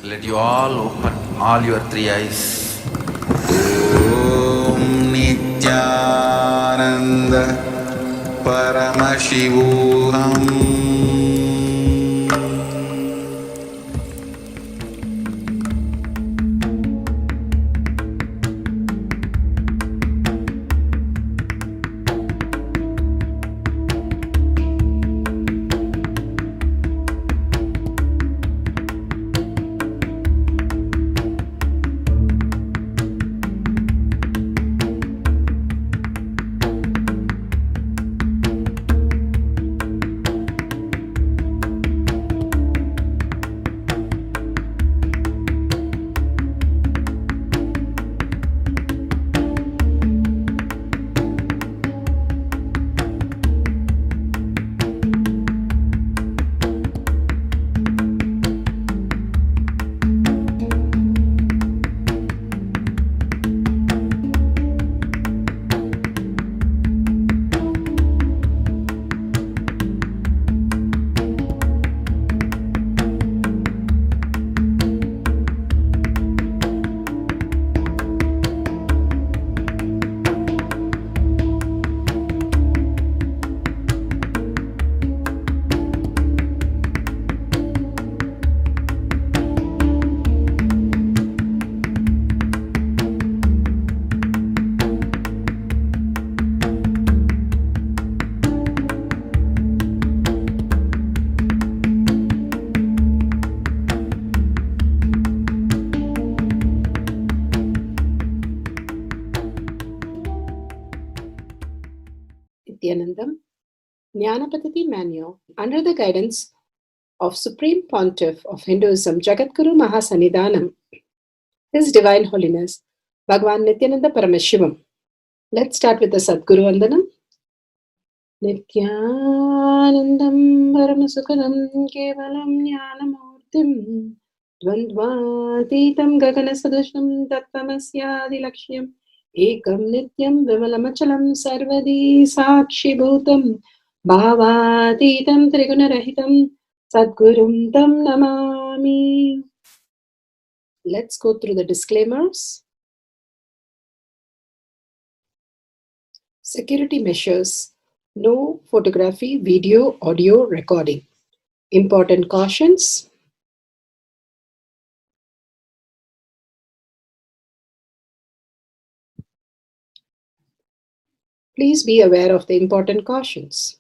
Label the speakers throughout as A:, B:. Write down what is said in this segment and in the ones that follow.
A: Let you all open all your three eyes.
B: Om Nithyananda Paramashivoham.
C: Nithyanandam, Jnana Paddhati Manual, under the guidance of Supreme Pontiff of Hinduism, Jagadguru Mahasannidhanam, His Divine Holiness, Bhagavan Nithyananda Paramashivam. Let's start with the Sadguru Vandanam. Nithyanandam Paramasukadam Kevalam Jnanamurtim Dvandvatitam Gaganasadusham Tattvamasyaadilakshya Ekam Nityam Vimalamachalam Sarvadi Sakshibhutam Bhavatitam Trigunarahitam Sadgurum Tam Namami. Let's go through the disclaimers. Security measures. No photography, video, audio recording. Important cautions. Please be aware of the important cautions.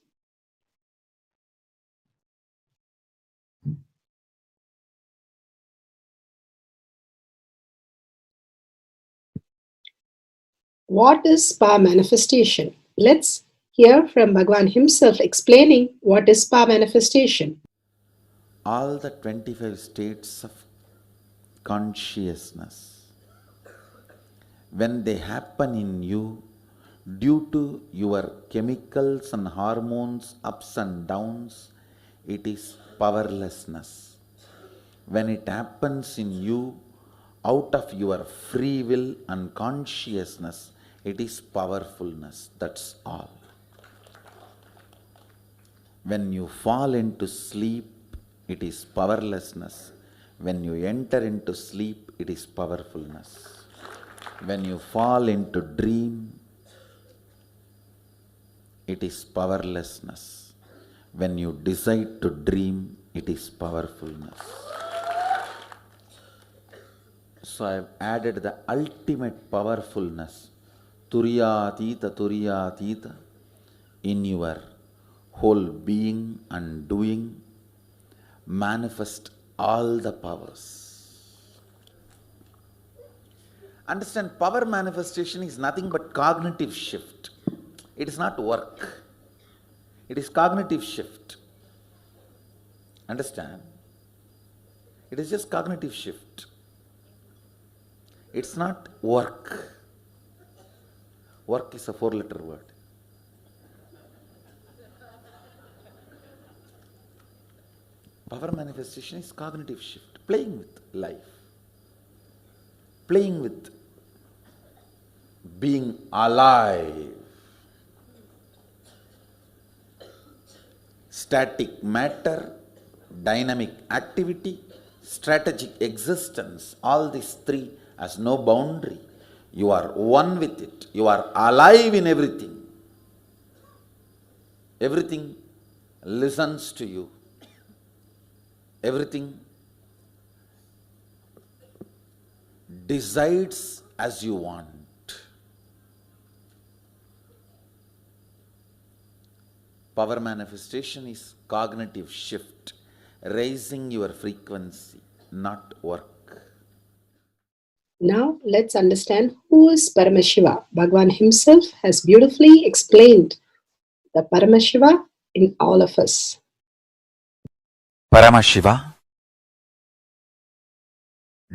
C: What is spa manifestation? Let's hear from Bhagavan himself explaining what is spa manifestation.
B: All the 25 states of consciousness, when they happen in you due to your chemicals and hormones ups and downs, it is powerlessness. When it happens in you out of your free will and consciousness, it is powerfulness. That's all. When you fall into sleep, it is powerlessness. When you enter into sleep, it is powerfulness. When you fall into dream, it is powerlessness. When you decide to dream, it is powerfulness. So I have added the ultimate powerfulness, Turiyatita, in your whole being and doing. Manifest all the powers. Understand, power manifestation is nothing but cognitive shift. It is not work. It is cognitive shift. Understand? It is just cognitive shift. It's not work. Work is a 4-letter word. Power manifestation is cognitive shift, playing with life, playing with being alive. Static matter, dynamic activity, strategic existence, all these three has no boundary. You are one with it. You are alive in everything. Everything listens to you. Everything decides as you want. Power manifestation is cognitive shift, raising your frequency, not work.
C: Now let's understand who is Paramashiva. Bhagavan himself has beautifully explained the Paramashiva in all of us.
A: Paramashiva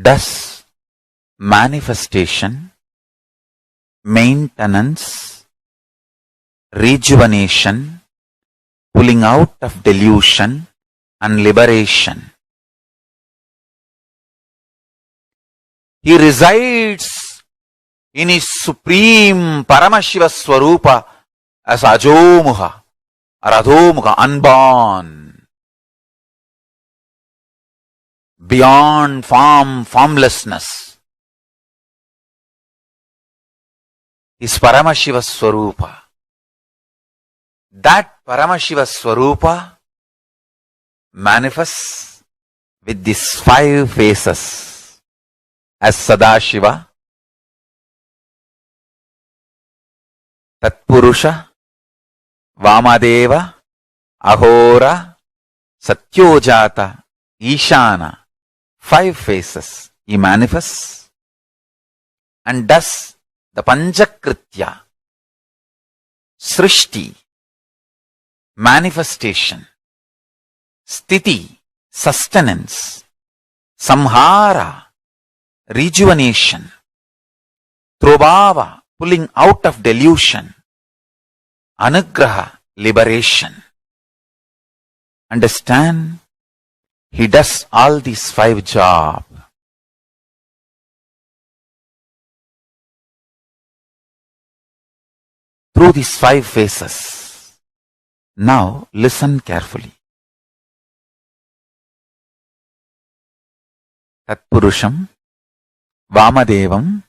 A: does manifestation, maintenance, rejuvenation, pulling out of delusion and liberation. He resides in his supreme Paramashiva Swarupa as Ajomuha or Adhomuha, unborn, beyond form, formlessness. Is Paramashiva Swarupa. That Paramashiva Swarupa manifests with these 5 faces as Sadashiva, Tatpurusha, Vamadeva, Ahora, Satyojata, Ishana. 5 faces he manifests and does the Panchakritya, Srishti, manifestation, Sthiti, sustenance, Samhara, rejuvenation, Trobhava, pulling out of delusion, Anugraha, liberation. Understand? He does all these 5 jobs. Through these 5 phases. Now listen carefully. Tatpurusham, Vamadevam,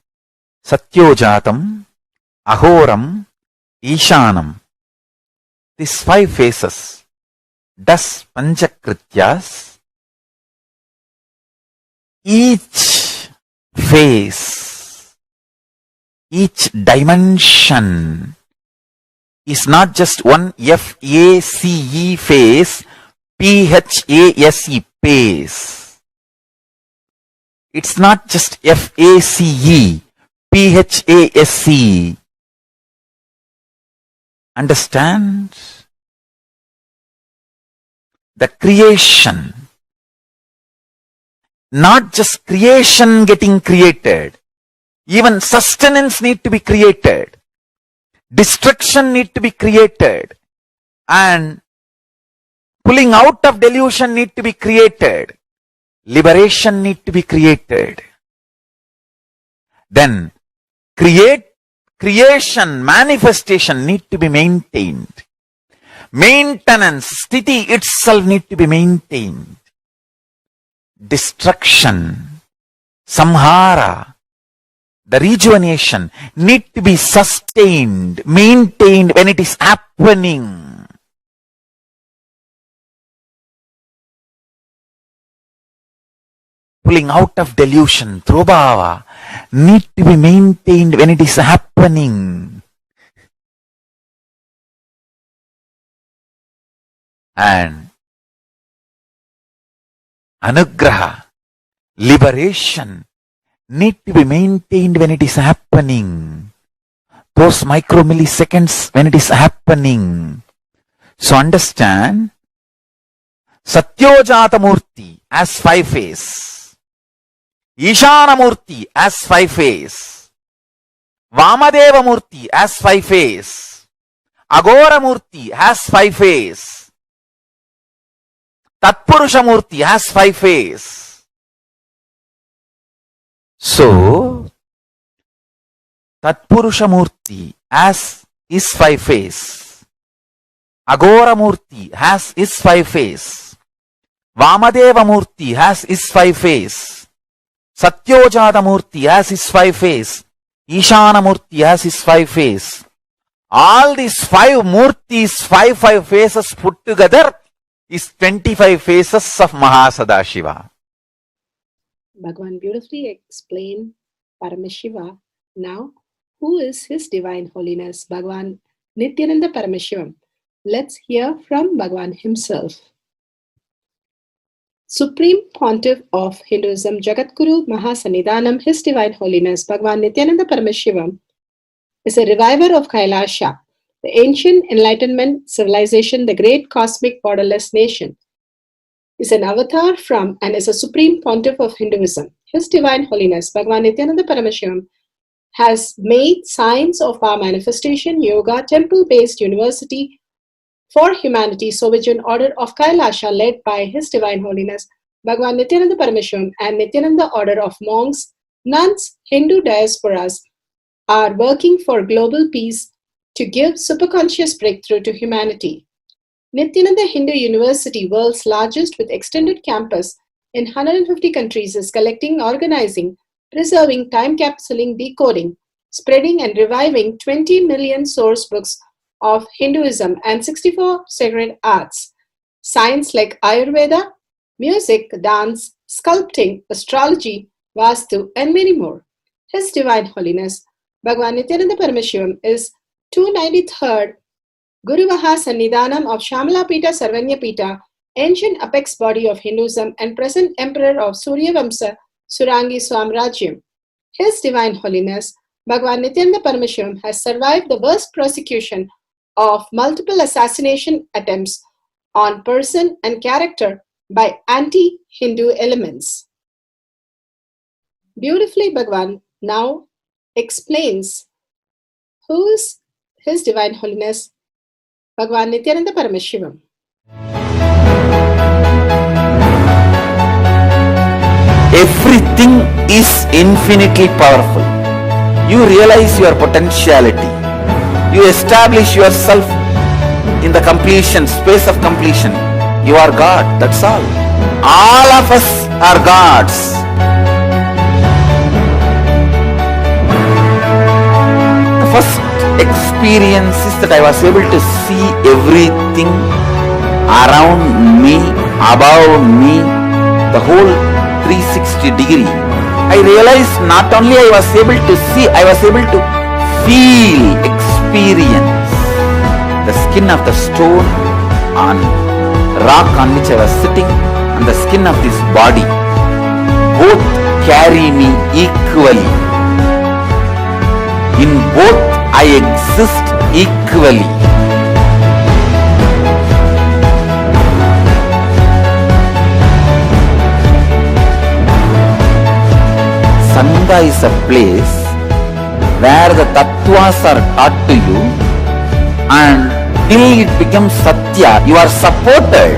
A: Satyojatam, Ahoram, Ishanam. These 5 phases does Panchakrityas. Each phase, each dimension is not just one F-A-C-E phase, P-H-A-S-E phase. It's not just F-A-C-E, P-H-A-S-E. Understand? The creation, not just creation getting created, even sustenance need to be created, destruction need to be created, and pulling out of delusion need to be created, liberation need to be created. Then creation, manifestation need to be maintained. Maintenance, sthiti itself need to be maintained. Destruction, samhara, the rejuvenation need to be sustained, maintained when it is happening. Pulling out of delusion, trobhava, need to be maintained when it is happening. And anugraha, liberation, need to be maintained when it is happening. Those micromilliseconds when it is happening. So understand, Satyojata Murti as 5 phase, Ishana Murti as 5 phase, Vamadeva Murti as 5 phase, Agora Murti has 5 phase, Tatpurusha Murti has 5 phase. So, Tatpurusha Murti as is 5 phase, Agora Murti has is 5 phase, Vamadeva Murti has his 5 face. Satyojata Murti has his 5 face. Ishana Murti has his 5 face. All these 5 Murtis, 5 faces put together is 25 faces of Mahasadashiva.
C: Bhagavan beautifully explained Paramashiva. Now, who is His Divine Holiness, Bhagavan Nithyananda Paramashivam? Let's hear from Bhagavan himself. Supreme Pontiff of Hinduism, Jagadguru Mahasannidhanam, His Divine Holiness, Bhagavan Nithyananda Paramashivam, is a reviver of Kailasha, the ancient enlightenment civilization, the great cosmic borderless nation. Is an avatar from and is a supreme pontiff of Hinduism. His Divine Holiness, Bhagavan Nithyananda Paramashivam, has made science of our manifestation, yoga, temple-based university for humanity, Sovijian order of Kailasha led by His Divine Holiness, Bhagavan Nithyananda Paramashivam, and Nithyananda order of monks, nuns, Hindu diasporas are working for global peace to give superconscious breakthrough to humanity. Nithyananda Hindu University, world's largest with extended campus in 150 countries, is collecting, organizing, preserving, time-capsuling, decoding, spreading and reviving 20 million source books of Hinduism and 64 sacred arts, science like Ayurveda, music, dance, sculpting, astrology, Vastu, and many more. His Divine Holiness, Bhagavan Nithyananda Paramashivam, is 293rd Guru Mahasannidhanam of Shamala Pita Sarvanya Pita, ancient apex body of Hinduism and present emperor of Surya Vamsa Surangi Swamrajyam. His Divine Holiness, Bhagavan Nithyananda Paramashivam, has survived the worst persecution of multiple assassination attempts on person and character by anti-Hindu elements. Beautifully, Bhagavan now explains who is His Divine Holiness, Bhagavan Nithyananda Paramashivam.
A: Everything is infinitely powerful. You realize your potentiality. You establish yourself in the completion, space of completion. You are God, that's all. All of us are gods. The first experience is that I was able to see everything around me, above me, the whole 360 degree. I realized not only I was able to see, I was able to feel, experience the skin of the stone on rock on which I was sitting and the skin of this body. Both carry me equally. In both I exist equally. Sangha is a place where the tattvas are taught to you, and till it becomes satya, you are supported.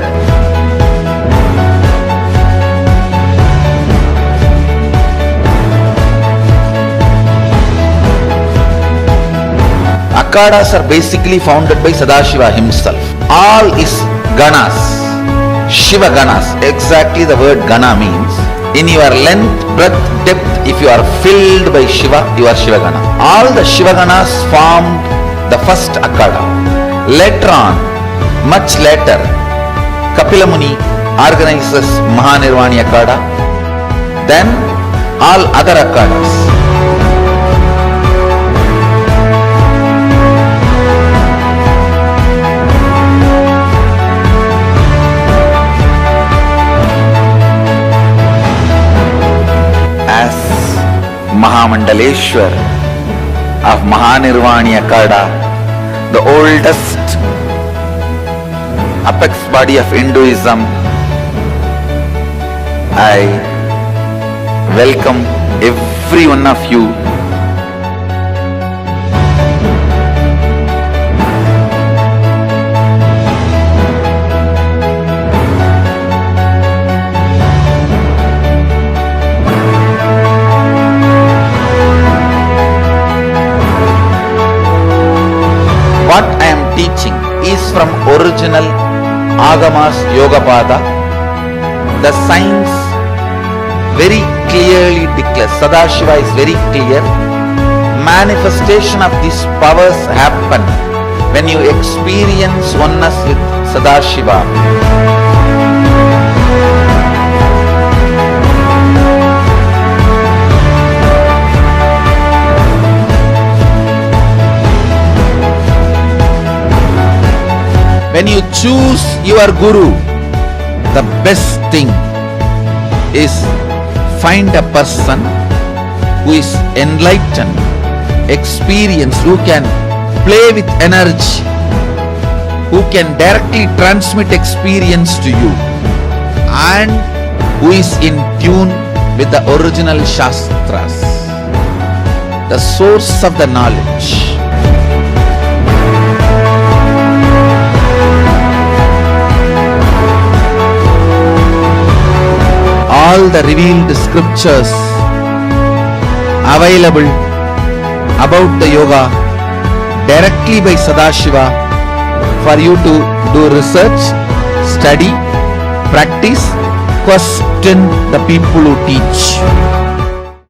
A: Akhadas are basically founded by Sadashiva himself. All is ganas, Shiva ganas. Exactly the word gana means. In your length, breadth, depth, if you are filled by Shiva, you are Shiva gana. All the Shiva ganas formed the first Akhada. Later on, much later, Kapila Muni organizes Mahanirvani Akhada. Then all other Akhadas. As Mahamandaleshwar of Mahanirvani Akhada, the oldest apex body of Hinduism, I welcome every one of you. What I am teaching is from original Agamas Yogapada
B: The science very clearly declares, Sadashiva is very clear, manifestation of these powers happen when you experience oneness with Sadashiva. When you choose your guru, the best thing is find a person who is enlightened, experienced, who can play with energy, who can directly transmit experience to you, and who is in tune with the original Shastras, the source of the knowledge. All the revealed scriptures available about the yoga directly by Sadashiva for you to do research, study, practice, question the people who teach.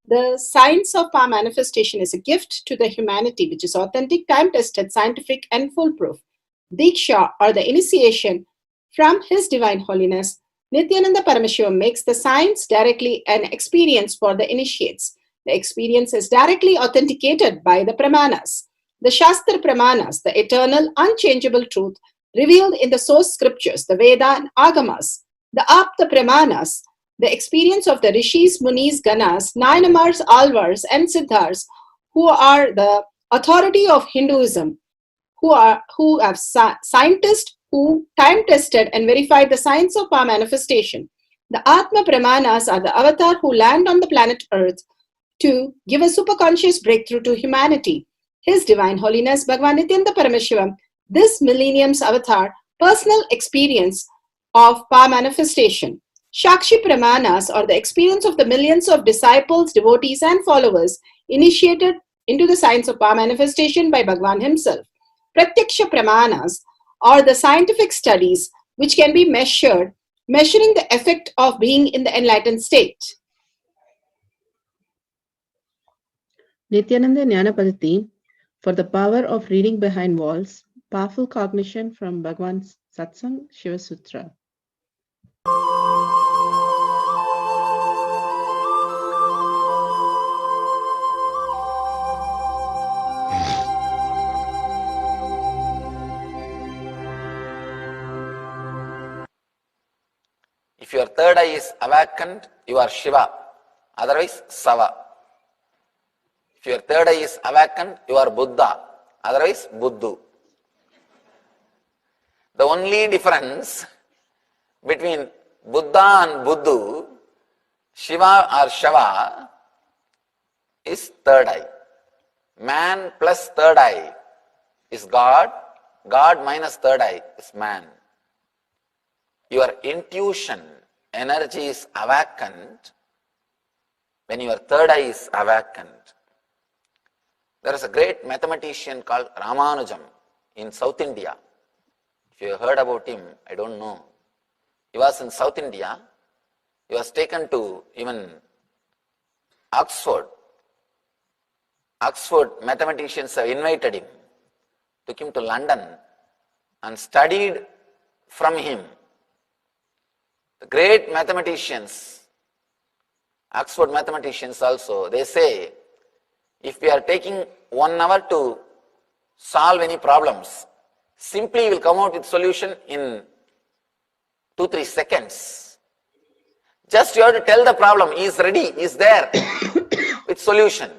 C: The science of power manifestation is a gift to the humanity which is authentic, time-tested, scientific and foolproof. Diksha, or the initiation from His Divine Holiness Nithyananda Paramashivam, makes the science directly an experience for the initiates. The experience is directly authenticated by the Pramanas. The Shastra Pramanas, the eternal, unchangeable truth revealed in the source scriptures, the Veda and Agamas. The Apta Pramanas, the experience of the Rishis, Munis, Ganas, Nayanamars, Alvars and Siddhars, who are the authority of Hinduism, who have scientists who time-tested and verified the science of power manifestation. The Atma Pramanas are the avatar who land on the planet Earth to give a superconscious breakthrough to humanity. His Divine Holiness Bhagavan Nithyananda Paramashivam, this millennium's avatar, personal experience of power manifestation. Shakshi Pramanas, or the experience of the millions of disciples, devotees and followers initiated into the science of power manifestation by Bhagavan himself. Pratyaksha Pramanas, or the scientific studies which can be measuring the effect of being in the enlightened state.
D: Nithyananda Jnana Paddhati for the power of reading behind walls, powerful cognition from Bhagavan's Satsang Shiva Sutra.
B: If your third eye is awakened, you are Shiva, otherwise Sava. If your third eye is awakened, you are Buddha, otherwise Buddhu. The only difference between Buddha and Buddhu, Shiva or Shava, is third eye. Man plus third eye is God, God minus third eye is man. Your intuition, energy is awakened when your third eye is awakened. There is a great mathematician called Ramanujam in South India. If you heard about him, I don't know. He was in South India. He was taken to even Oxford. Oxford mathematicians have invited him, took him to London and studied from him. The great mathematicians, Oxford mathematicians also, they say, if we are taking 1 hour to solve any problems, simply you will come out with solution in 2-3 seconds. Just you have to tell the problem, he is ready, he is there with solution.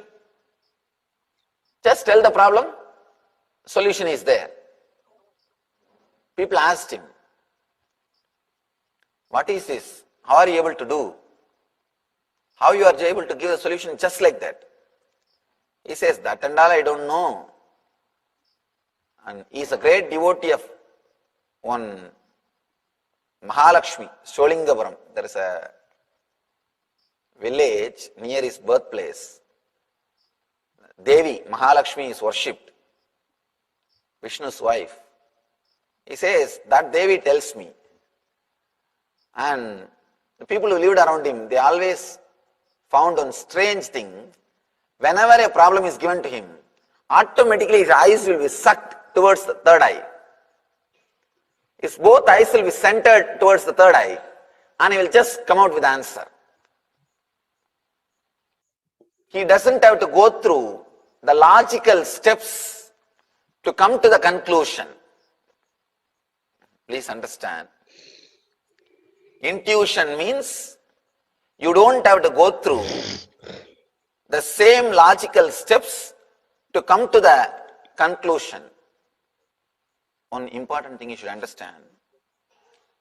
B: Just tell the problem, solution is there. People asked him, what is this? How are you able to do? How you are able to give a solution just like that? He says, that and all I don't know. And he is a great devotee of one Mahalakshmi, Sholingapuram. There is a village near his birthplace. Devi, Mahalakshmi is worshipped. Vishnu's wife. He says, that Devi tells me. And
E: The people who lived around him, they always found one strange thing. Whenever a problem is given to him, automatically his eyes will be sucked towards the third eye. His both eyes will be centered towards the third eye, and he will just come out with the answer. He doesn't have to go through the logical steps to come to the conclusion. Please understand. Intuition means you don't have to go through the same logical steps to come to the conclusion. One important thing you should understand.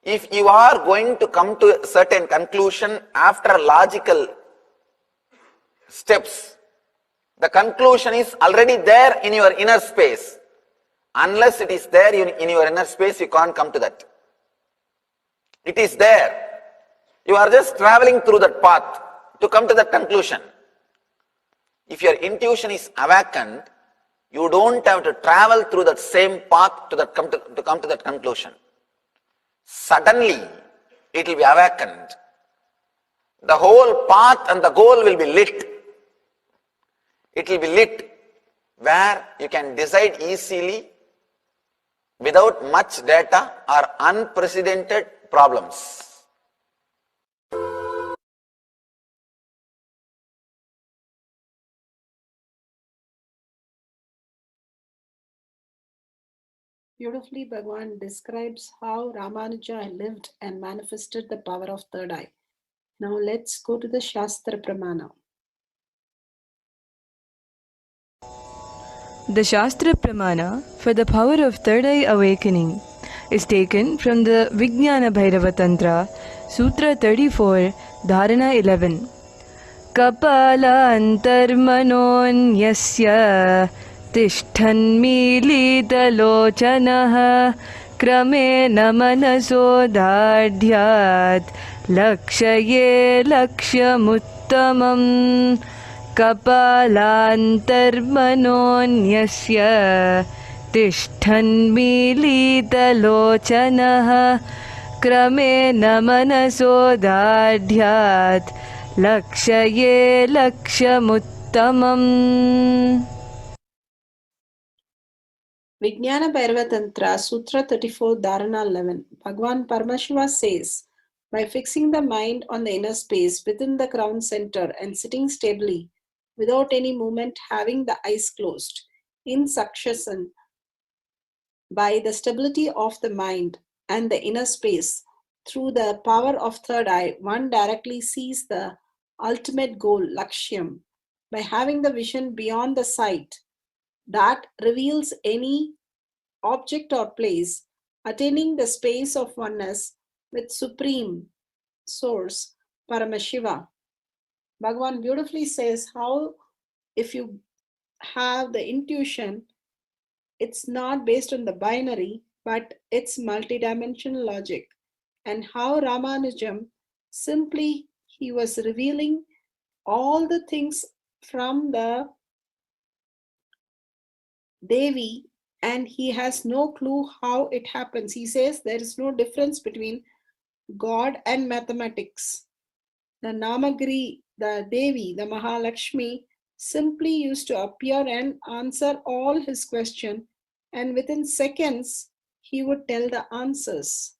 E: If you are going to come to a certain conclusion after logical steps, the conclusion is already there in your inner space. Unless it is there in your inner space, you can't come to that. It is there. You are just traveling through that path to come to that conclusion. If your intuition is awakened, you don't have to travel through that same path to come to that conclusion. Suddenly, it will be awakened. The whole path and the goal will be lit. It will be lit where you can decide easily without much data or unprecedented problems.
C: Beautifully, Bhagwan describes how Ramanuja lived and manifested the power of third eye. Now let's go to the Shastra Pramana.
F: The Shastra Pramana for the power of third eye awakening is taken from the Vijnana Bhairava Tantra, Sutra 34, Dharana 11. Kapala antarmanonyasya tishthanmilitalochanaha kramena manasodadhyat lakshaye lakshamuttamam. Kapalantarmanonyasya tishthanmilitalochanaha kramena manasodadhyat lakshaye lakshamuttamam.
C: Vijnana Bhairava Tantra, Sutra 34, Dharana 11. Bhagwan Paramashiva says, by fixing the mind on the inner space within the crown center and sitting stably, without any movement, having the eyes closed, in succession, by the stability of the mind and the inner space, through the power of third eye, one directly sees the ultimate goal, Lakshyam, by having the vision beyond the sight that reveals any object or place, attaining the space of oneness with Supreme Source, Paramashiva. Bhagavan beautifully says how if you have the intuition, it's not based on the binary, but it's multidimensional logic. And how Ramanujam simply he was revealing all the things from the Devi, and he has no clue how it happens. He says there is no difference between God and mathematics. The Namagri, the Devi, the Mahalakshmi, simply used to appear and answer all his questions, and within seconds he would tell the answers.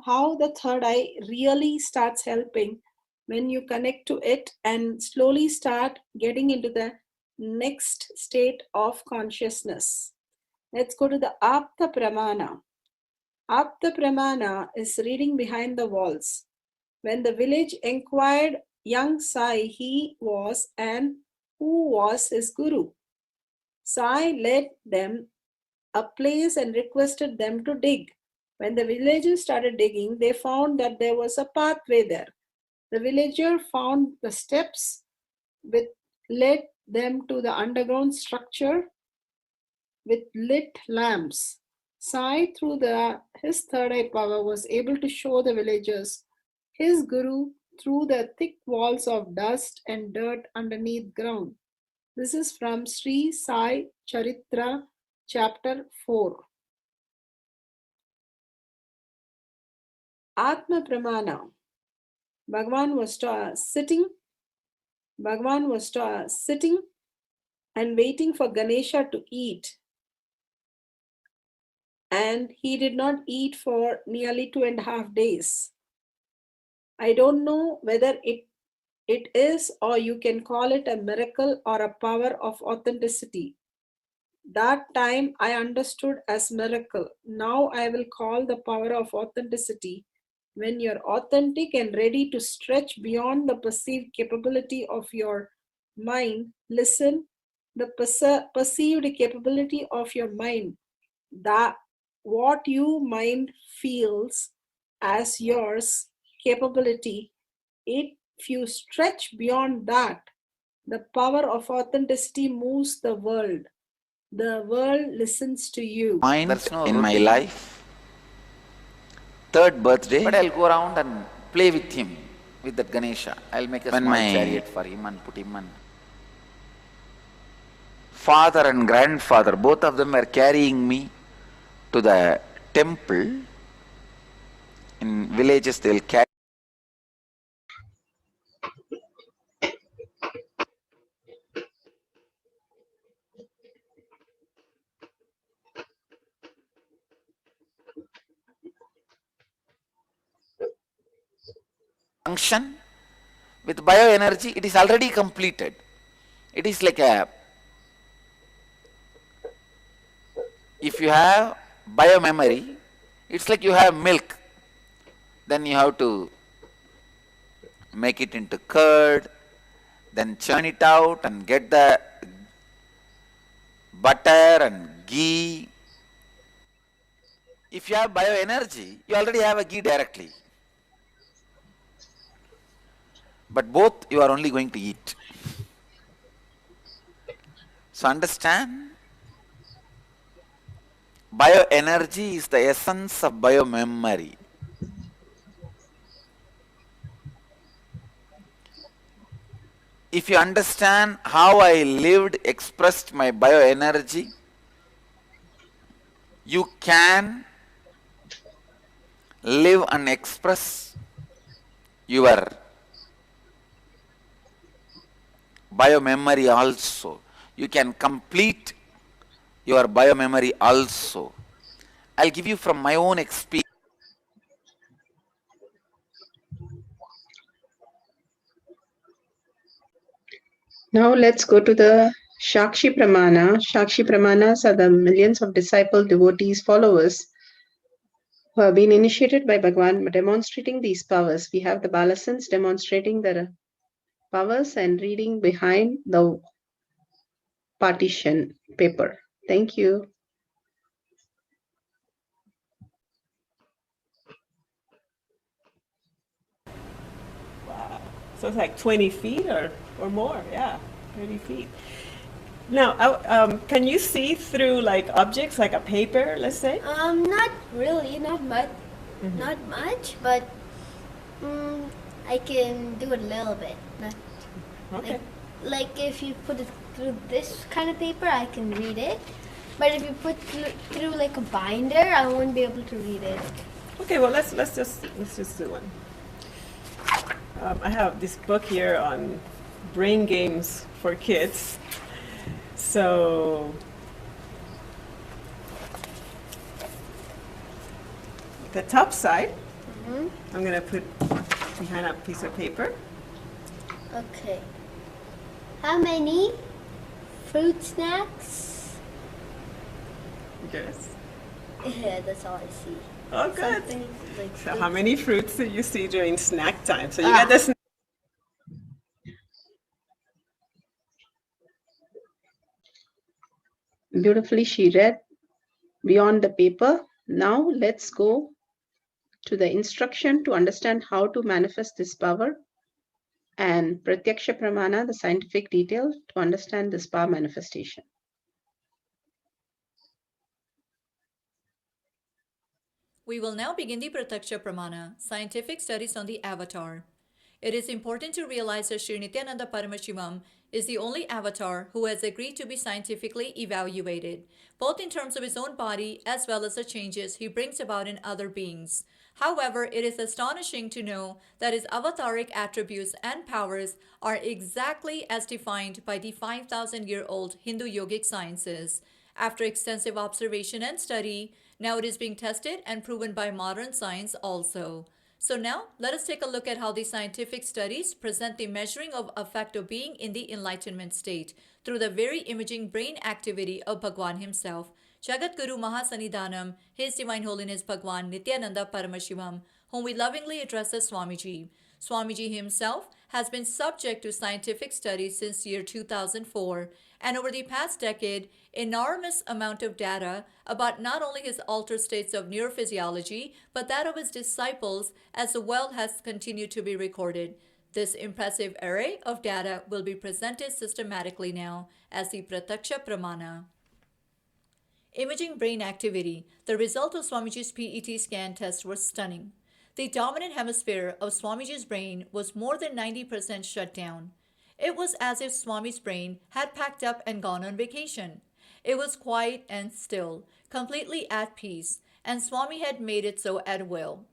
C: How the third eye really starts helping when you connect to it and slowly start getting into the next state of consciousness. Let's go to the Apta Pramana. Apta Pramana is reading behind the walls. When the village inquired young Sai he was and who was his guru, Sai led them a place and requested them to dig. When the villagers started digging, they found that there was a pathway there. The villager found the steps which led them to the underground structure with lit lamps. Sai, through his third eye power, was able to show the villagers his guru through the thick walls of dust and dirt underneath ground. This is from Sri Sai Charitra, chapter 4. Atma Pramana. Bhagwan was sitting and waiting for Ganesha to eat. And he did not eat for nearly 2.5 days. I don't know whether it is, or you can call it a miracle or a power of authenticity. That time I understood as miracle. Now I will call the power of authenticity. When you're authentic and ready to stretch beyond the perceived capability of your mind, listen, the perceived capability of your mind, that what you mind feels as yours capability, if you stretch beyond that, the power of authenticity moves the world. The world listens to you.
B: Mind in my life, third birthday, but I'll go around and play with him, with that Ganesha. I'll make a small chariot for him and put him on. Father and grandfather, both of them were carrying me to the temple. In villages, they'll carry. Function with bioenergy, it is already completed. It is like a, if you have biomemory, it's like you have milk. Then you have to make it into curd, then churn it out and get the butter and ghee. If you have bioenergy, you already have a ghee directly. But both you are only going to eat. So understand, bioenergy is the essence of biomemory. If you understand how I lived, expressed my bioenergy, you can live and express your biomemory also. You can complete your biomemory also. I'll give you from my own experience.
D: Now let's go to the Shakshi Pramana. Shakshi Pramanas are the millions of disciple devotees, followers who have been initiated by Bhagwan demonstrating these powers. We have the Balasans demonstrating their powers and reading behind the partition paper. Thank you.
G: So it's like 20 feet or more, yeah, 30 feet. Now, can you see through like objects, like a paper, let's say?
H: Not really, not much, not much, but I can do it a little bit. Not
G: Okay.
H: like if you put it through this kind of paper, I can read it. But if you put through like a binder, I won't be able to read it.
G: Okay, well let's just do one. I have this book here on brain games for kids. So the top side, I'm gonna put behind a piece of paper.
H: Okay. How many fruit snacks?
G: Yes.
H: Yeah, that's all I see.
G: Oh, good.
H: Something like
G: So how many fruits do you see during snack time? So you
H: Ah.
G: got this.
D: Beautifully she read beyond the paper. Now let's go to the instruction to understand how to manifest this power, and Pratyaksha Pramana, the scientific detail to understand this power manifestation.
I: We will now begin the Pratyaksha Pramana, scientific studies on the avatar. It is important to realize that Sri Nithyananda Paramashivam is the only avatar who has agreed to be scientifically evaluated, both in terms of his own body as well as the changes he brings about in other beings. However, it is astonishing to know that his avataric attributes and powers are exactly as defined by the 5,000-year-old Hindu yogic sciences. After extensive observation and study, now it is being tested and proven by modern science also. So now, let us take a look at how the scientific studies present the measuring of effect of being in the enlightenment state through the very imaging brain activity of Bhagwan himself, Jagat Guru Mahasanidhanam, His Divine Holiness Bhagwan Nithyananda Paramashivam, whom we lovingly address as Swamiji. Swamiji himself has been subject to scientific studies since year 2004, and over the past decade, enormous amount of data about not only his altered states of neurophysiology, but that of his disciples as well has continued to be recorded. This impressive array of data will be presented systematically now as the Prataksha Pramana. Imaging brain activity. The result of Swamiji's PET scan test was stunning. The dominant hemisphere of Swamiji's brain was more than 90% shut down. It was as if Swami's brain had packed up and gone on vacation. It was quiet and still, completely at peace, and Swami had made it so at will.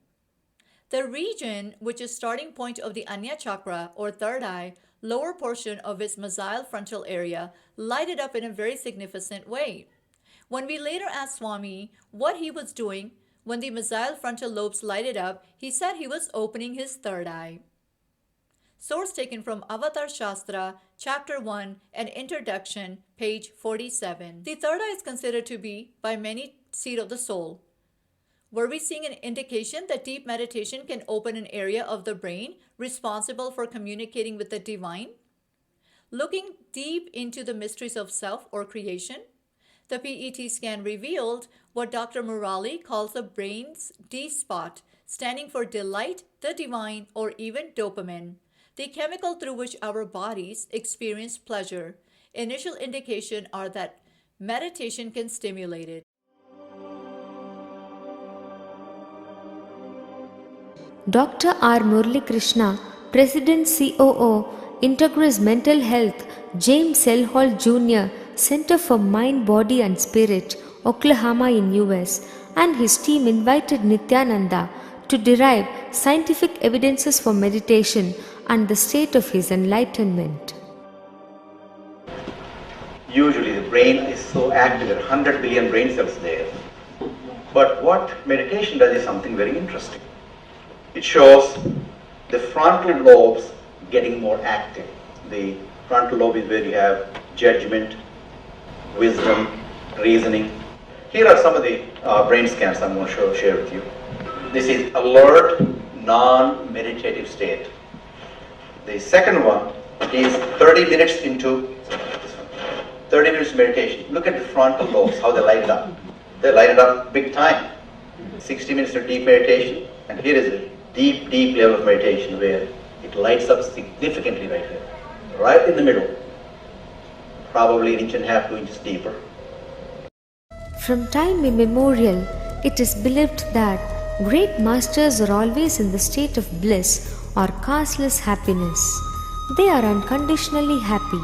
I: The region, which is starting point of the Anya chakra or third eye, lower portion of its mesial frontal area, lighted up in a very significant way. When we later asked Swami what he was doing when the mesial frontal lobes lighted up, he said he was opening his third eye. Source taken from Avatar Shastra, Chapter 1 and Introduction, page 47. The third eye is considered to be, by many, seat of the soul. Were we seeing an indication that deep meditation can open an area of the brain responsible for communicating with the divine? Looking deep into the mysteries of self or creation, the PET scan revealed what Dr. Murali calls the brain's D spot, standing for delight, the divine, or even dopamine, the chemical through which our bodies experience pleasure. Initial indications are that meditation can stimulate it.
J: Dr. R. Murali Krishna, President COO, Integris Mental Health, James L. Hall Jr., Center for Mind, Body and Spirit, Oklahoma in US, and his team invited Nithyananda to derive scientific evidences for meditation and the state of his enlightenment.
K: Usually the brain is so active, there are 100 billion brain cells there. But what meditation does is something very interesting. It shows the frontal lobes getting more active. The frontal lobe is where you have judgment, wisdom, reasoning. Here are some of the brain scans I'm going to share with you. This is alert, non-meditative state. The second one is 30 minutes into 30 minutes meditation. Look at the frontal lobes, how they light it up. They light it up big time. 60 minutes of deep meditation, and here is a deep, deep level of meditation where it lights up significantly right here, right in the middle, probably 1.5 inches, 2 inches deeper.
J: From time immemorial, it is believed that great masters are always in the state of bliss or causeless happiness. They are unconditionally happy.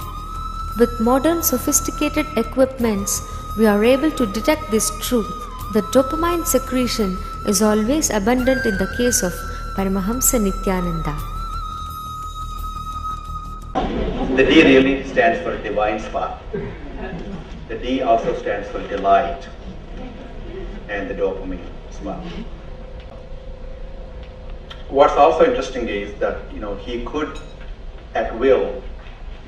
J: With modern sophisticated equipments, we are able to detect this truth. The dopamine secretion is always abundant in the case of Paramahamsa Nithyananda.
K: The D really stands for divine spot. The D also stands for delight, and the dopamine spot. What's also interesting is that he could at will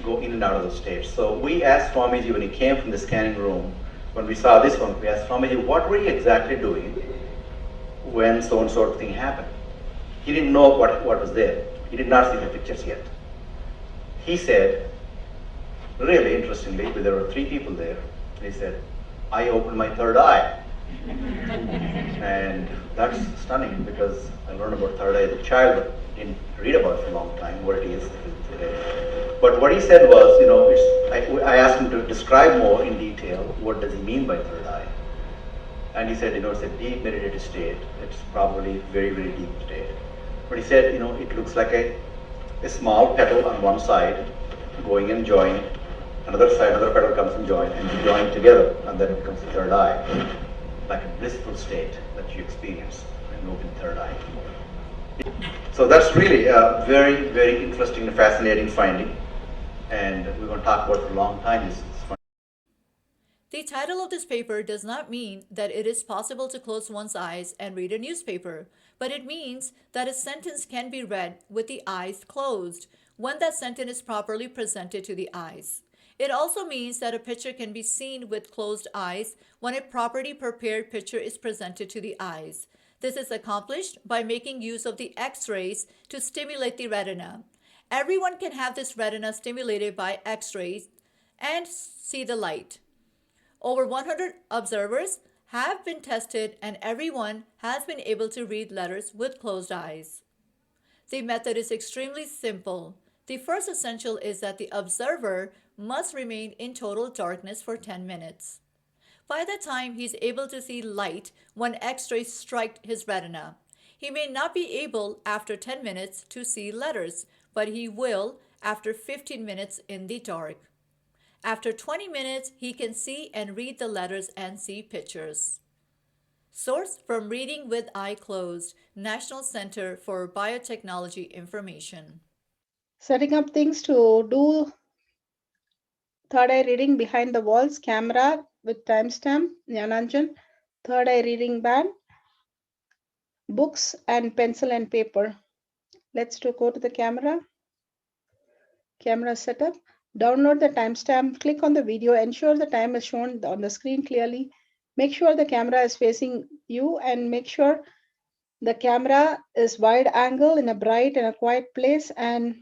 K: go in and out of the states. So we asked Swamiji when he came from the scanning room, when we saw this one, we asked Swamiji, what were you exactly doing when so and so thing happened? He didn't know what was there. He did not see the pictures yet. He said, really interestingly, there were 3 people there. He said, I opened my third eye. And that's stunning because I learned about third eye as a child, but didn't read about it for a long time, what it is. But what he said was, I asked him to describe more in detail what does he mean by third eye. And he said, it's a deep meditative state. It's probably very, very deep state. But he said, it looks like a small petal on one side going and joining. Another side, another petal comes and join together, and then it becomes the third eye, like a blissful state that you experience. and open third eye. So that's really a very, very interesting and fascinating finding, and we're going to talk about it for a long time.
I: The title of this paper does not mean that it is possible to close one's eyes and read a newspaper, but it means that a sentence can be read with the eyes closed when that sentence is properly presented to the eyes. It also means that a picture can be seen with closed eyes when a properly prepared picture is presented to the eyes. This is accomplished by making use of the X-rays to stimulate the retina. Everyone can have this retina stimulated by X-rays and see the light. Over 100 observers have been tested and everyone has been able to read letters with closed eyes. The method is extremely simple. The first essential is that the observer must remain in total darkness for 10 minutes. By the time he's able to see light when X-rays strike his retina, he may not be able after 10 minutes to see letters, but he will after 15 minutes in the dark. After 20 minutes, he can see and read the letters and see pictures. Source from Reading with Eye Closed, National Center for Biotechnology Information.
D: Setting up things to do third eye reading behind the walls, camera with timestamp, Jnana, third eye reading band, books and pencil and paper. Let's go to the camera. Camera setup. Download the timestamp, click on the video, ensure the time is shown on the screen clearly. Make sure the camera is facing you and make sure the camera is wide angle in a bright and a quiet place. And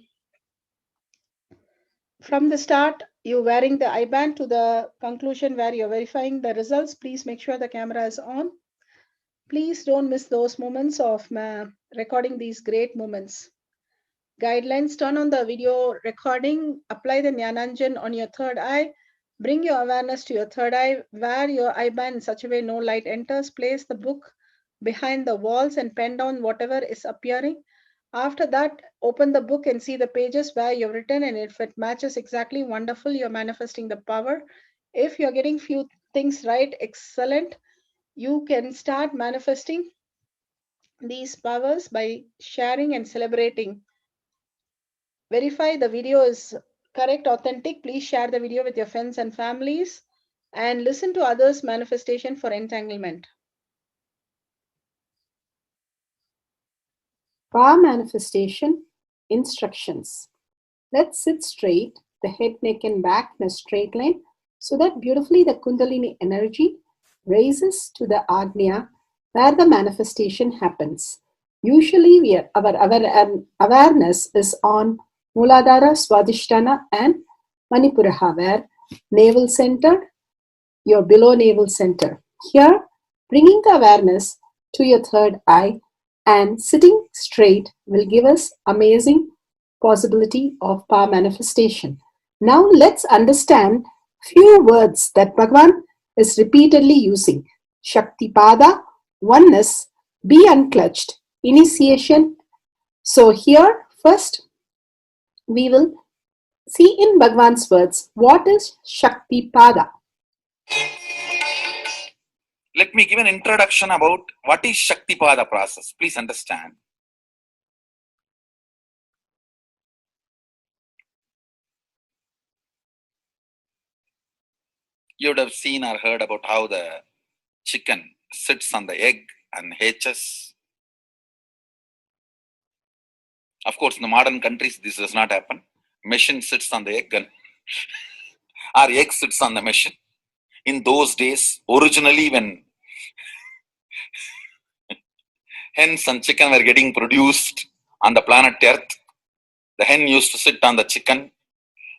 D: from the start, you wearing the eye band to the conclusion where you're verifying the results, please make sure the camera is on. Please don't miss those moments of recording these great moments. Guidelines: turn on the video recording, apply the Jnananjan on your third eye, bring your awareness to your third eye, wear your eye band in such a way no light enters, place the book behind the walls and pen down whatever is appearing. After that, open the book and see the pages where you've written, and if it matches exactly, wonderful, you're manifesting the power. If you're getting few things right, excellent. You can start manifesting these powers by sharing and celebrating. Verify the video is correct, authentic. Please share the video with your friends and families and listen to others' manifestation for entanglement.
C: Power manifestation instructions. Let's sit straight, the head, neck, and back in a straight line so that beautifully the Kundalini energy raises to the Agnya where the manifestation happens. Usually our awareness is on Muladhara, Swadhisthana and Manipuraha, where navel center, your below navel center. Here, bringing the awareness to your third eye and sitting straight will give us amazing possibility of power manifestation. Now let's understand few words that Bhagavan is repeatedly using. Shaktipada, oneness, be unclutched, initiation. So here first we will see in Bhagavan's words what is Shaktipada.
E: Let me give an introduction about what is Shaktipada process. Please understand. You would have seen or heard about how the chicken sits on the egg and hatches. Of course, in the modern countries, this does not happen. Machine sits on the egg and our egg sits on the machine. In those days, originally when hens and chicken were getting produced on the planet Earth, the hen used to sit on the chicken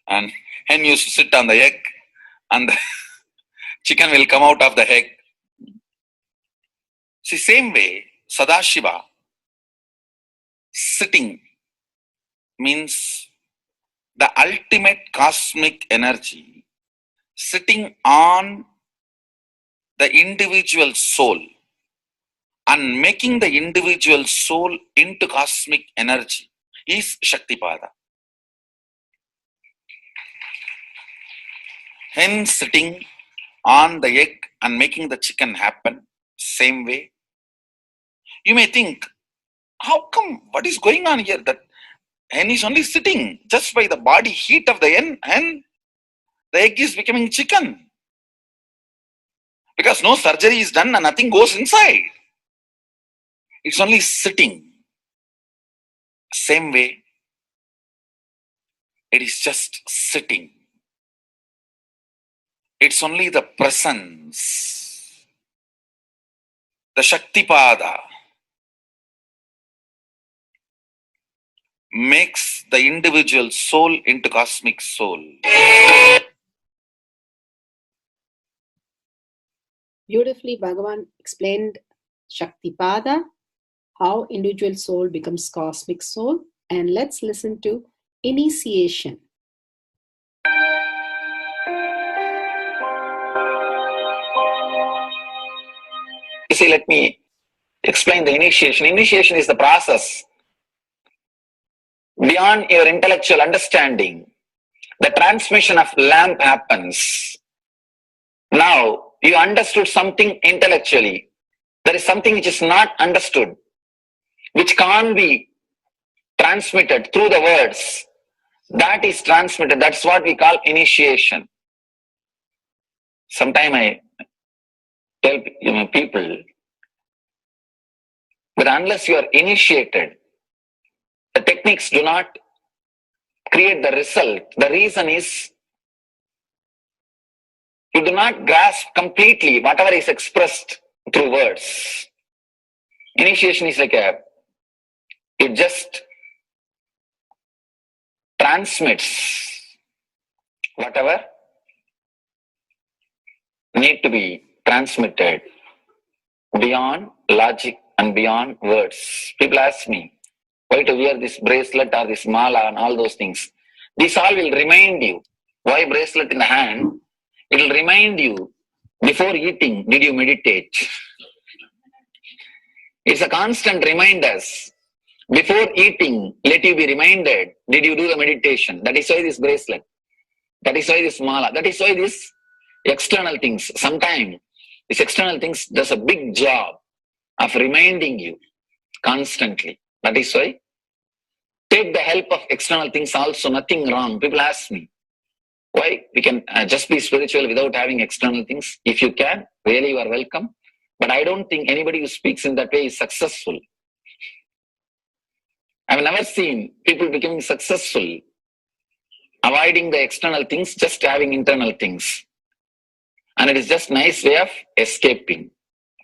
E: and hen used to sit on the egg and the chicken will come out of the egg. See, same way, Sadashiva sitting means the ultimate cosmic energy sitting on the individual soul and making the individual soul into cosmic energy is Shaktipada. Hen sitting on the egg and making the chicken happen, same way. You may think, how come, what is going on here? That hen is only sitting just by the body heat of the hen, the egg is becoming chicken. Because no surgery is done and nothing goes inside. It's only sitting. Same way, it is just sitting. It's only the presence, the Shaktipada, makes the individual soul into cosmic soul.
C: Beautifully, Bhagavan explained Shaktipada, how individual soul becomes cosmic soul. And let's listen to initiation.
E: You see, let me explain the initiation. Initiation is the process beyond your intellectual understanding. The transmission of lamp happens. Now, you understood something intellectually. There is something which is not understood, which can't be transmitted through the words. That is transmitted. That's what we call initiation. Sometimes I tell people that unless you are initiated, the techniques do not create the result. The reason is you do not grasp completely whatever is expressed through words. Initiation is like it just transmits whatever need to be transmitted beyond logic and beyond words. People ask me why to wear this bracelet or this mala and all those things. This all will remind you. Why bracelet in the hand? It will remind you, before eating, did you meditate? It's a constant reminder. Before eating, let you be reminded, did you do the meditation? That is why this bracelet. That is why this mala. That is why this external things. Sometimes these external things does a big job of reminding you constantly. That is why take the help of external things also, nothing wrong. People ask me, why we can just be spiritual without having external things? If you can, really you are welcome. But I don't think anybody who speaks in that way is successful. I've never seen people becoming successful avoiding the external things, just having internal things. And it is just nice way of escaping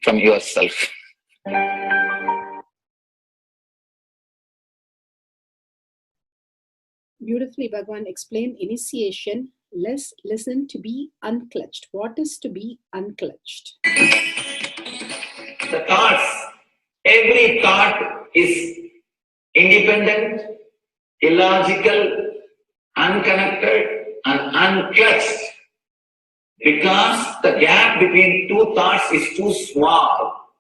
E: from yourself.
C: Beautifully, Bhagavan explained initiation. Let's listen to be unclutched. What is to be unclutched?
E: The thoughts, every thought is independent, illogical, unconnected, and unclutched. Because the gap between two thoughts is too small.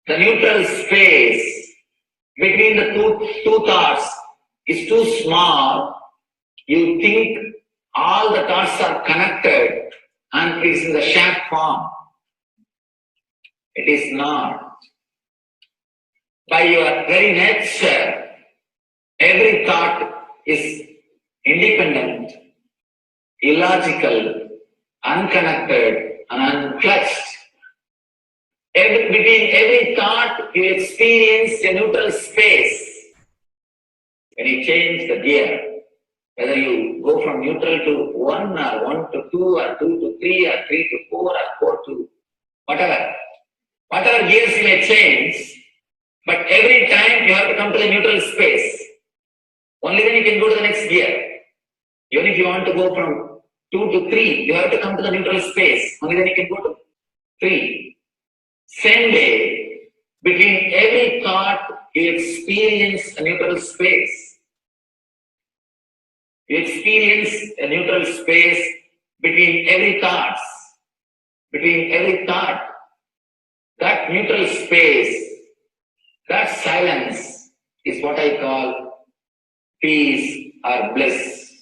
E: The neutral space between the two thoughts is too small. You think all the thoughts are connected and it is in the shape form. It is not. By your very nature, every thought is independent, illogical, unconnected, and unclutched. Between every thought, you experience a neutral space. When you change the gear, whether you go from neutral to 1 or 1 to 2 or 2 to 3 or 3 to 4 or 4 to whatever gears you may change, but every time you have to come to the neutral space. Only then you can go to the next gear. Even if you want to go from 2 to 3, you have to come to the neutral space. Only then you can go to 3. Same way, between every thought, you experience a neutral space. You experience a neutral space between every thought. Between every thought. That neutral space, that silence is what I call peace or bliss.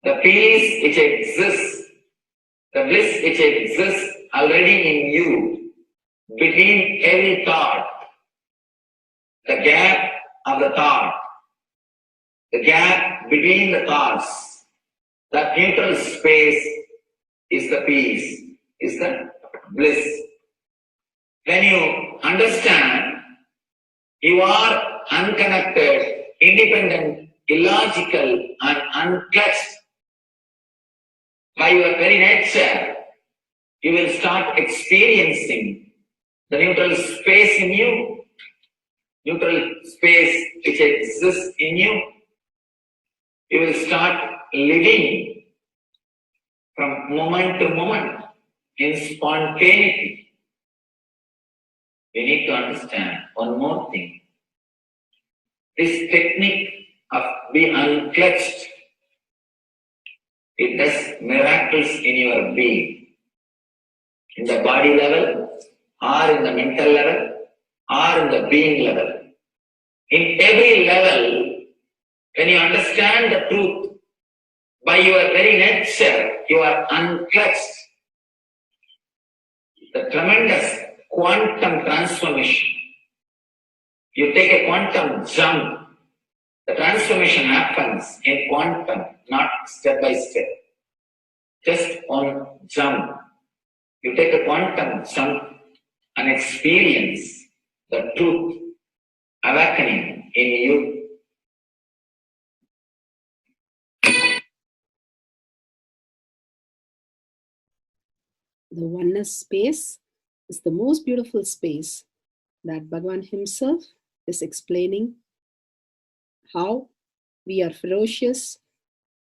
E: The peace which exists, the bliss which exists already in you, between every thought,
K: the gap of the thought, the gap between the thoughts, that neutral space is the peace, is the bliss. When you understand you are unconnected, independent, illogical, and unclutched by your very nature, you will start experiencing the neutral space in you, neutral space which exists in you. You will start living from moment to moment in spontaneity. We need to understand one more thing. This technique of being unclutched, it does miracles in your being, in the body level, or in the mental level, or in the being level. In every level, when you understand the truth, by your very nature, you are unclutched. The tremendous quantum transformation. You take a quantum jump, the transformation happens in quantum, not step by step. Just one jump. You take a quantum jump and experience the truth awakening in you.
C: The oneness space is the most beautiful space that Bhagavan himself is explaining how we are ferocious.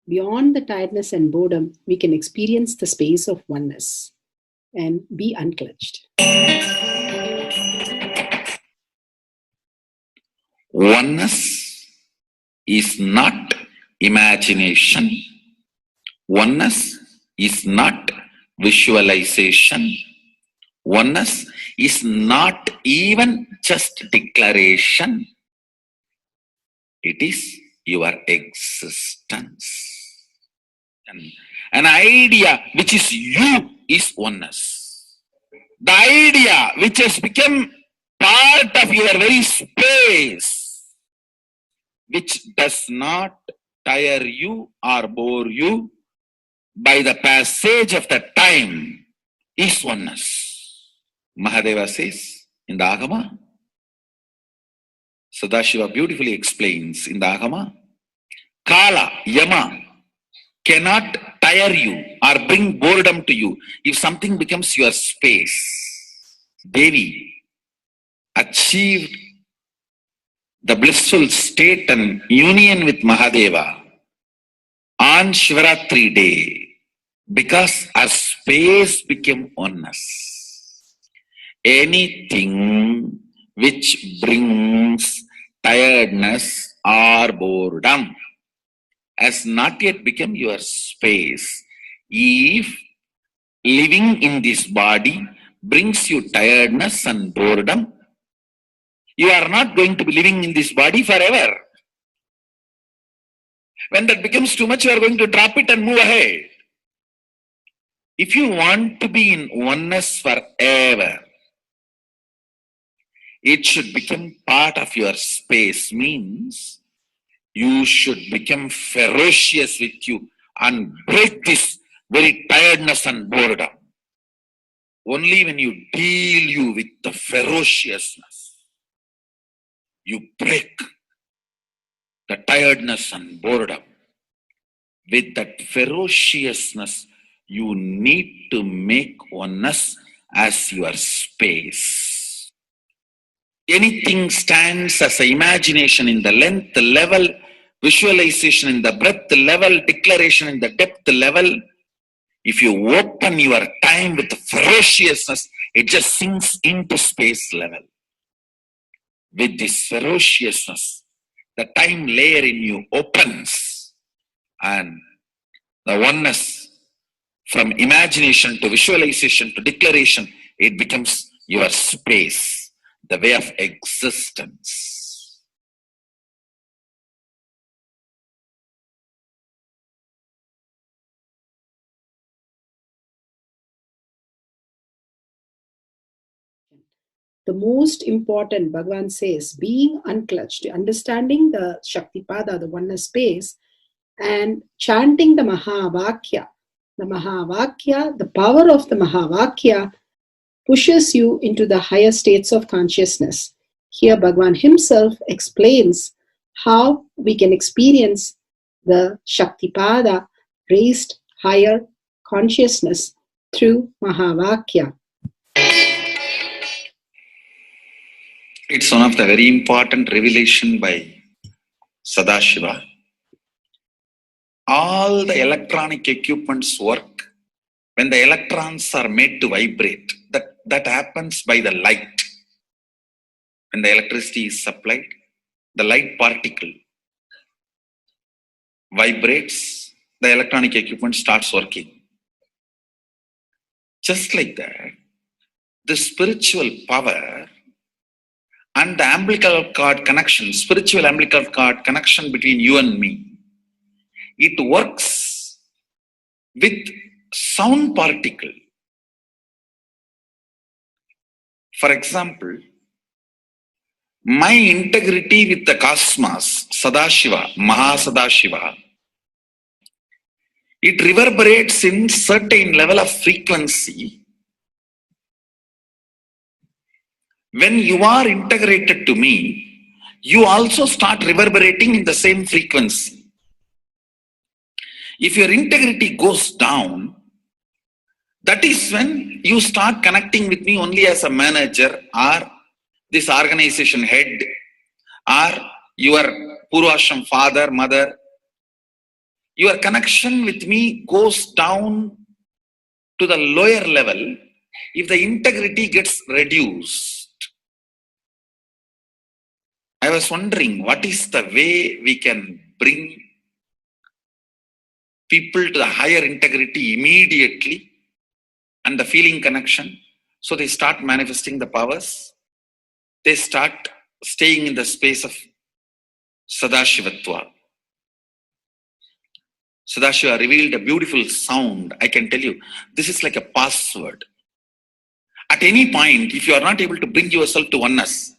C: Beyond the tiredness and boredom, we can experience the space of oneness and be unclutched.
B: Oneness is not imagination. Oneness is not visualization. Oneness is not even just declaration. It is your existence. An idea which is you is oneness. The idea which has become part of your very space, which does not tire you or bore you by the passage of the time, is oneness. Mahadeva says in the Agama, Sadashiva beautifully explains in the Agama, Kala, Yama cannot tire you or bring boredom to you if something becomes your space. Devi achieved the blissful state and union with Mahadeva on Shivaratri day because our space became oneness. Anything which brings tiredness or boredom has not yet become your space. If living in this body brings you tiredness and boredom, you are not going to be living in this body forever. When that becomes too much, you are going to drop it and move ahead. If you want to be in oneness forever, it should become part of your space, means you should become ferocious with you and break this very tiredness and boredom. Only when you deal you with the ferociousness, you break the tiredness and boredom. With that ferociousness, you need to make oneness as your space. Anything stands as an imagination in the length level, visualization in the breadth level, declaration in the depth level. If you open your time with ferociousness, it just sinks into space level. With this ferociousness, the time layer in you opens, and the oneness from imagination to visualization to declaration, it becomes your space, the way of existence.
C: the most important, Bhagavan says, being unclutched, understanding the Shaktipada, the oneness space, and chanting the Mahavakya. The Mahavakya, the power of the Mahavakya pushes you into the higher states of consciousness. Here Bhagavan himself explains how we can experience the Shaktipada, raised higher consciousness through Mahavakya.
B: It's one of the very important revelation by Sadashiva. All the electronic equipments work when the electrons are made to vibrate. That happens by the light. When the electricity is supplied, the light particle vibrates, the electronic equipment starts working. Just like that, the spiritual power and the umbilical cord connection, spiritual umbilical cord connection between you and me, it works with sound particle. For example, my integrity with the cosmos, Sadashiva, Mahasadashiva, it reverberates in certain level of frequency. When you are integrated to me, you also start reverberating in the same frequency. If your integrity goes down, that is when you start connecting with me only as a manager or this organization head or your Purvashram father, mother. Your connection with me goes down to the lower level if the integrity gets reduced. I was wondering, what is the way we can bring people to the higher integrity immediately and the feeling connection, so they start manifesting the powers, they start staying in the space of Sadashivatva. Sadashiva revealed a beautiful sound. I can tell you, this is like a password. At any point, if you are not able to bring yourself to oneness,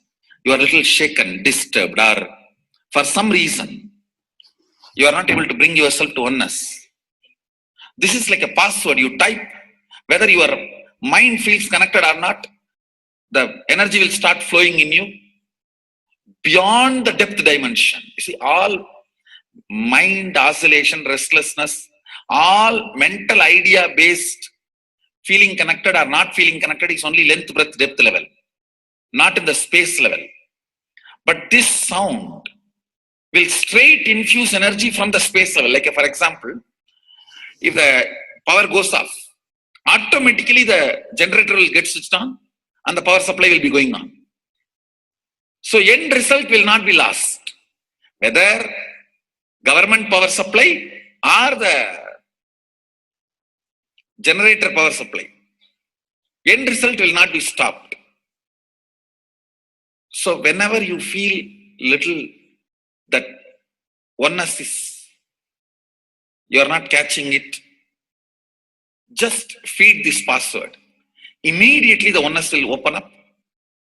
B: you are a little shaken, disturbed, or for some reason, you are not able to bring yourself to oneness. This is like a password. You type, whether your mind feels connected or not, the energy will start flowing in you beyond the depth dimension. You see, all mind oscillation, restlessness, all mental idea based feeling connected or not feeling connected is only length, breadth, depth level, not in the space level. But this sound will straight infuse energy from the space level. Like for example, if the power goes off, automatically the generator will get switched on and the power supply will be going on. So end result will not be lost. Whether government power supply or the generator power supply, end result will not be stopped. So whenever you feel little that oneness is, you are not catching it, just feed this password. Immediately the oneness will open up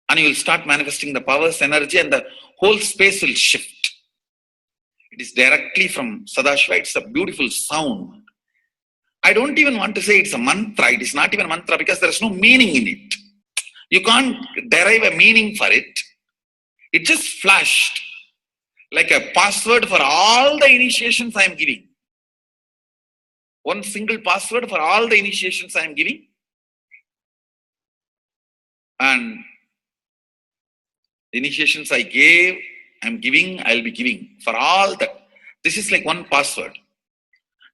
B: and you will start manifesting the powers, energy, and the whole space will shift. It is directly from Sadashiva. It's a beautiful sound. I don't even want to say it's a mantra. It is not even a mantra because there is no meaning in it. You can't derive a meaning for it. It just flashed like a password for all the initiations I am giving. One single password for all the initiations I am giving. And the initiations I gave, I am giving, I will be giving for all that. This is like one password.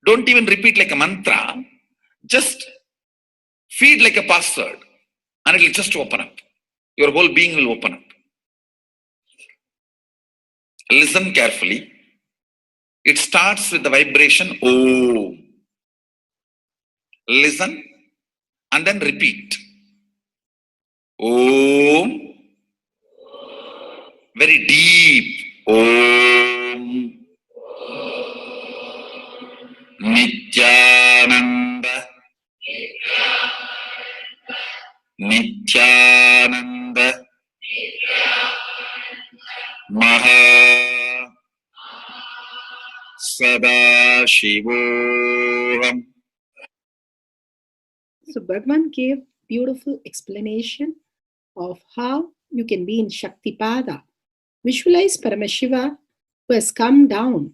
B: Don't even repeat like a mantra. Just feed like a password and it will just open up. Your whole being will open up. Listen carefully. It starts with the vibration Om. Listen and then repeat. Om. Very deep. Om. Nithyananda. Nithyananda.
L: Sadashivoham.
C: So Bhagavan gave beautiful explanation of how you can be in Shaktipada. Visualize Paramashiva who has come down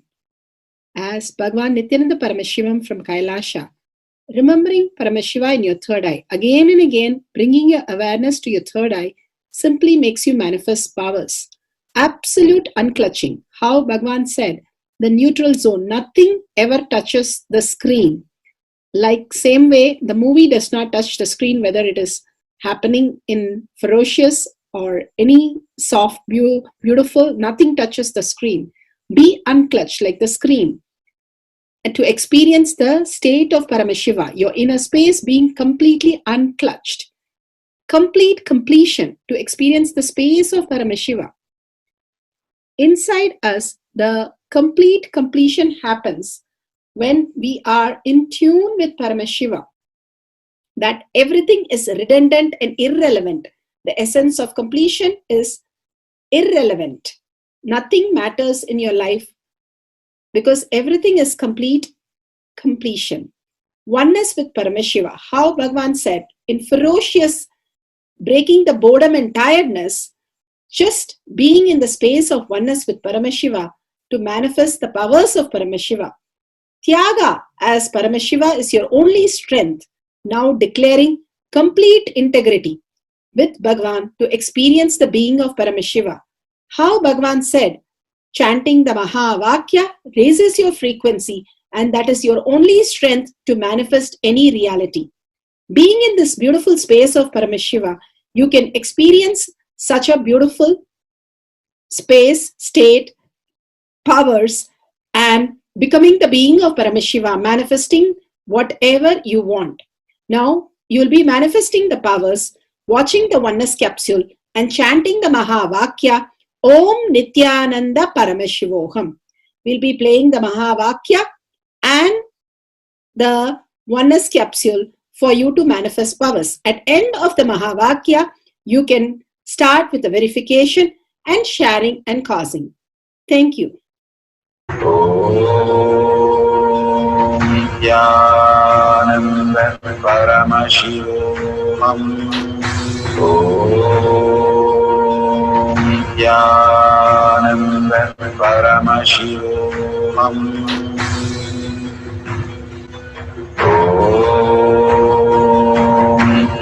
C: as Bhagavan Nithyananda Paramashivam from Kailasha. Remembering Paramashiva in your third eye, again and again, bringing your awareness to your third eye simply makes you manifest powers. Absolute unclutching. How Bhagavan said, the neutral zone, nothing ever touches the screen. Like same way, the movie does not touch the screen, whether it is happening in ferocious or any soft, beautiful, nothing touches the screen. Be unclutched like the screen. And to experience the state of Paramashiva, your inner space being completely unclutched. Complete completion to experience the space of Paramashiva. Inside us, the complete completion happens when we are in tune with Paramashiva. That everything is redundant and irrelevant. The essence of completion is irrelevant. Nothing matters in your life because everything is complete completion. Oneness with Paramashiva. How Bhagavan said, in ferocious breaking the boredom and tiredness, just being in the space of oneness with Paramashiva to manifest the powers of Paramashiva. Tyaga as Paramashiva is your only strength, now declaring complete integrity with Bhagavan to experience the being of Paramashiva. How Bhagavan said, chanting the Mahavakya raises your frequency, and that is your only strength to manifest any reality. Being in this beautiful space of Paramashiva, you can experience such a beautiful space, state, powers, and becoming the being of Paramashiva, manifesting whatever you want. Now, you will be manifesting the powers, watching the oneness capsule, and chanting the Mahavakya, Om Nithyananda Paramashivoham. We'll be playing the Mahavakya and the oneness capsule for you to manifest powers. At end of the Mahavakya, you can start with the verification and sharing and causing. Thank you.
L: Nithyananda Paramashivoham. Nithyananda Paramashivoham.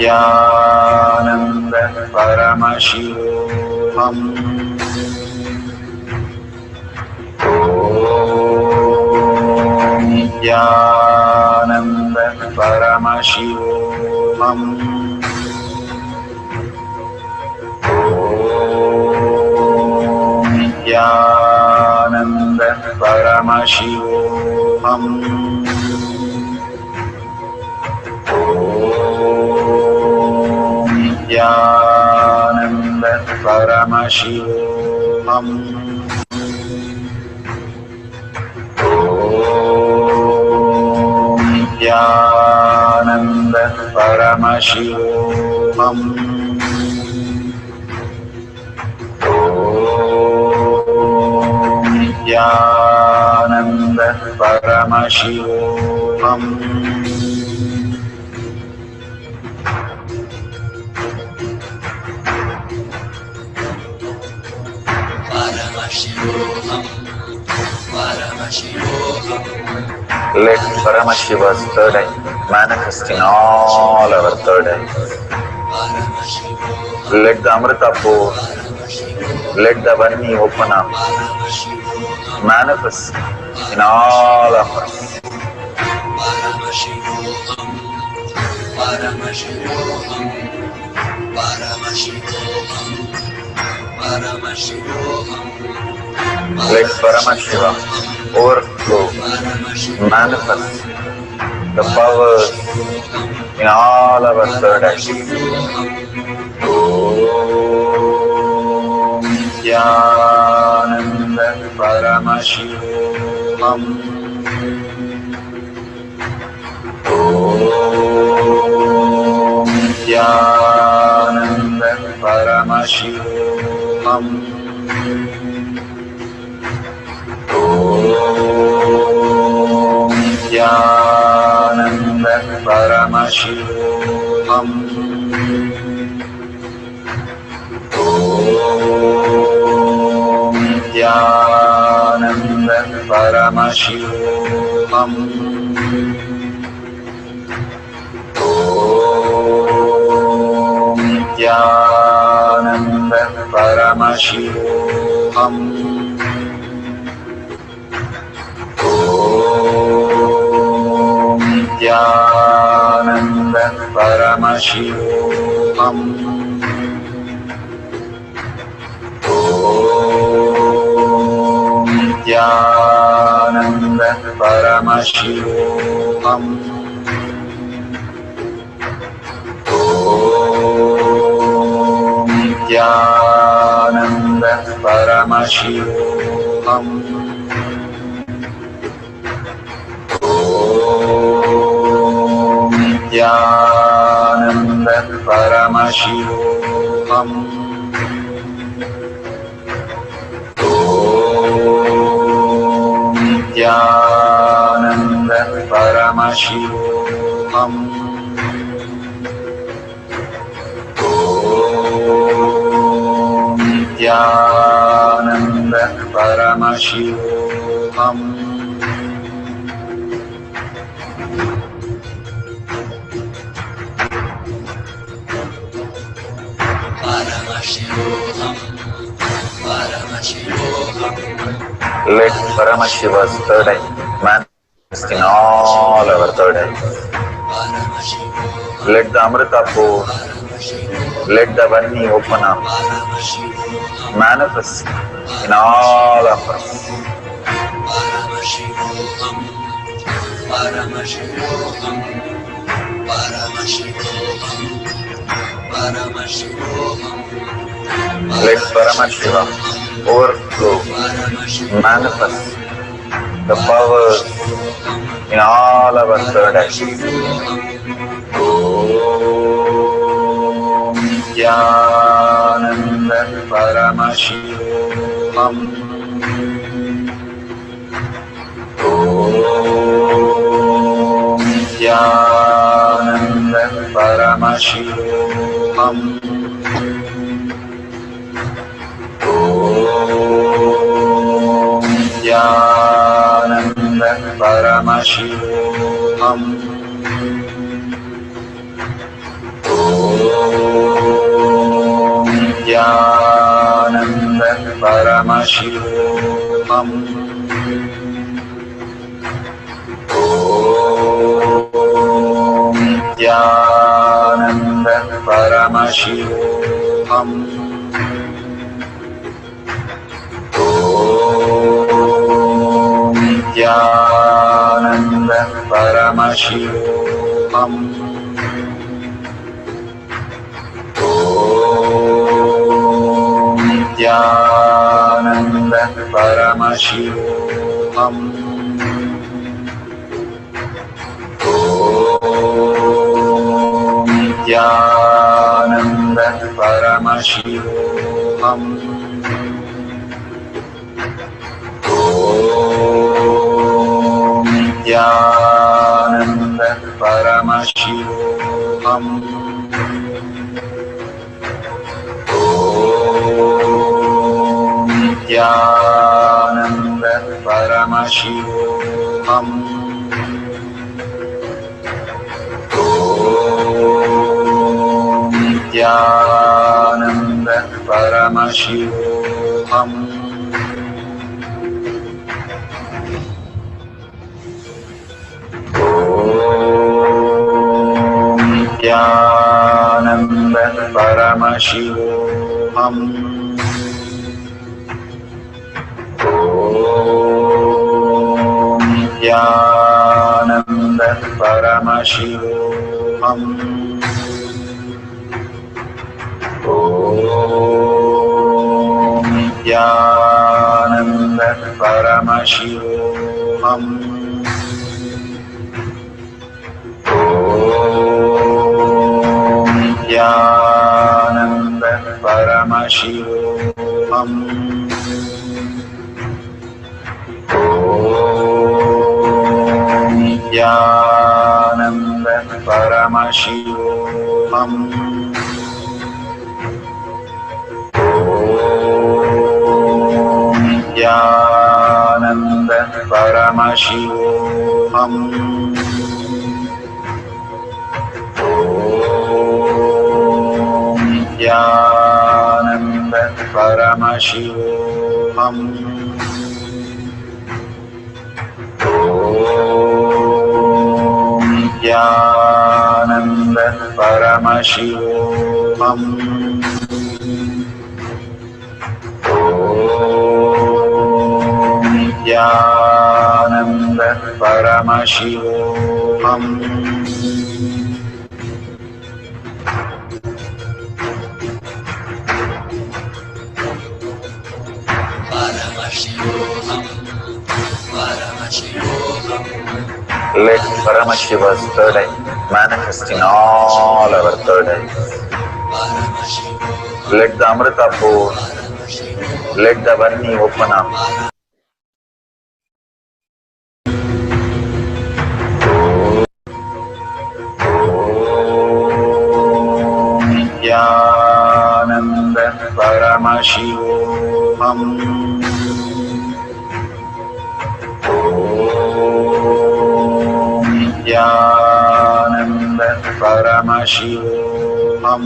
L: Nithyananda Paramashivoham. Nithyananda Paramashivoham. Nithyananda Paramashivoham. Nithyananda Paramashivoham. Nithyananda Paramashivoham. Nithyananda Paramashivoham. Let Paramashiva's third eye manifest in all our third eyes. Let the Amrita pour, let the Vani open up, manifest in all of us. Let Paramashiva overflow, manifest the powers in all our third eyes. Om Nithyananda Paramashivoham. Om Nithyananda Paramashivoham. Om Paramashivamam. Om Nithyananda Paramashivamam. Om Nithyananda Paramashivamam. Om Nithyananda Paramashivamam. Om Nithyananda Paramashivamam. Om Nithyananda Paramashivamam. Om Nithyananda Paramashivamam. Om Nithyananda Paramashivamam. Om Nithyananda Paramashivamam. Let Paramashiva's third eye manifest in all our third eyes. Let the Amrita pour, let the Vani open up, manifest in all of us. Let Paramashiva overflow, manifest the powers in all our third eyes. Om Nithyananda Paramashivamam. Om Nithyananda Paramashivamam. Om Nithyananda Paramashivamam. Om Nithyananda Paramashivamam. Om Nithyananda Paramashivamam. Om Nithyananda Paramashivamam. Om Nithyananda Paramashivamam. Om Nithyananda Paramashivamam. Om Nithyananda Paramashivamam. Om Nithyananda Paramashivamam. Om Nithyananda Paramashivamam. Om Nithyananda Paramashivamam. Om Nithyananda Paramashivamam. Om Nithyananda Paramashivamam. Om Nithyananda Paramashivamam. Om Nithyananda Paramashivoham. Nithyananda Paramashivoham. Nithyananda Paramashivoham. Nithyananda Paramashivoham. Nithyananda Paramashivoham. Let Paramashiva's third eye manifest in all our third eyes. Let the Amrita pour, let the Varni open up. Nithyananda Paramashivoham. Nithyananda Paramashivoham.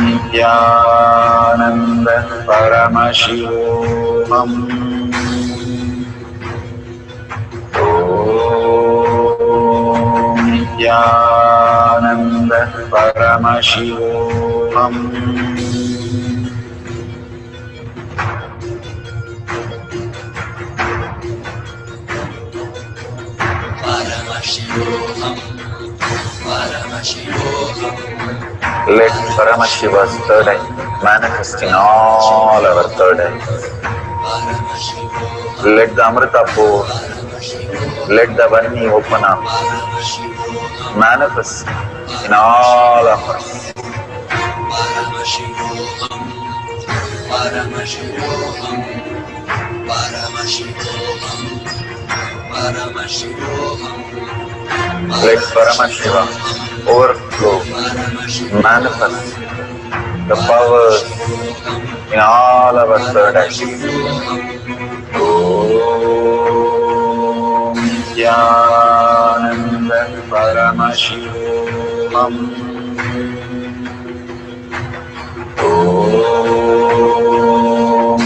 L: Nithyananda Paramashivoham. Nithyananda Paramashivoham. Let Paramashiva's third eye manifest in all our third eyes. Let the Amrita pour, let the Varni open up, manifest in all of us. Let Paramashiva overflow, manifest the powers in all our third eyes. Om Nithyananda Paramashivoham. Om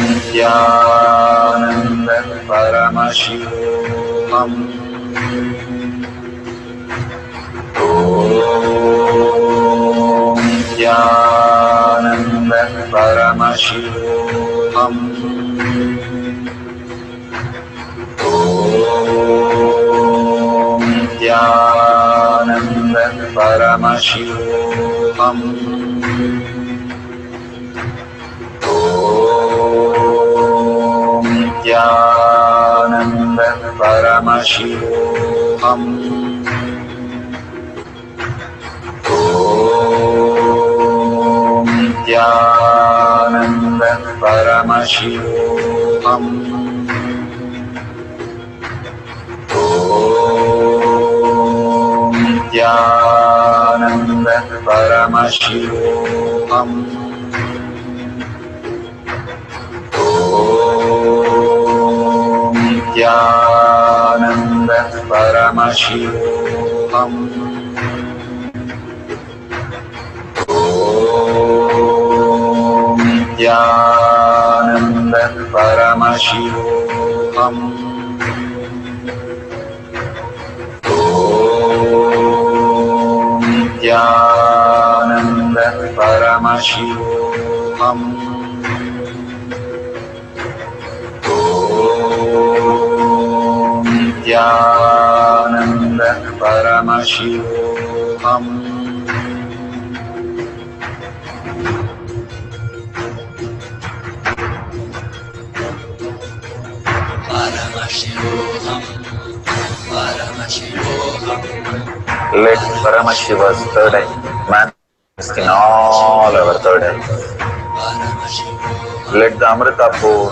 L: Nithyananda Paramashivoham. Om Nithyananda Paramashivoham. Om Nithyananda Paramashivoham. Om Nithyananda Paramashivoham. Om Nithyananda Paramashivoham. Om Nithyananda Paramashivoham. Om Nithyananda Paramashivoham. Om Nithyananda Paramashivoham. Om Nithyananda Paramashivoham. Om Nithyananda Paramashivoham. Let Paramashiva's third eye manifest in all our third eyes. Let the Amrita pour,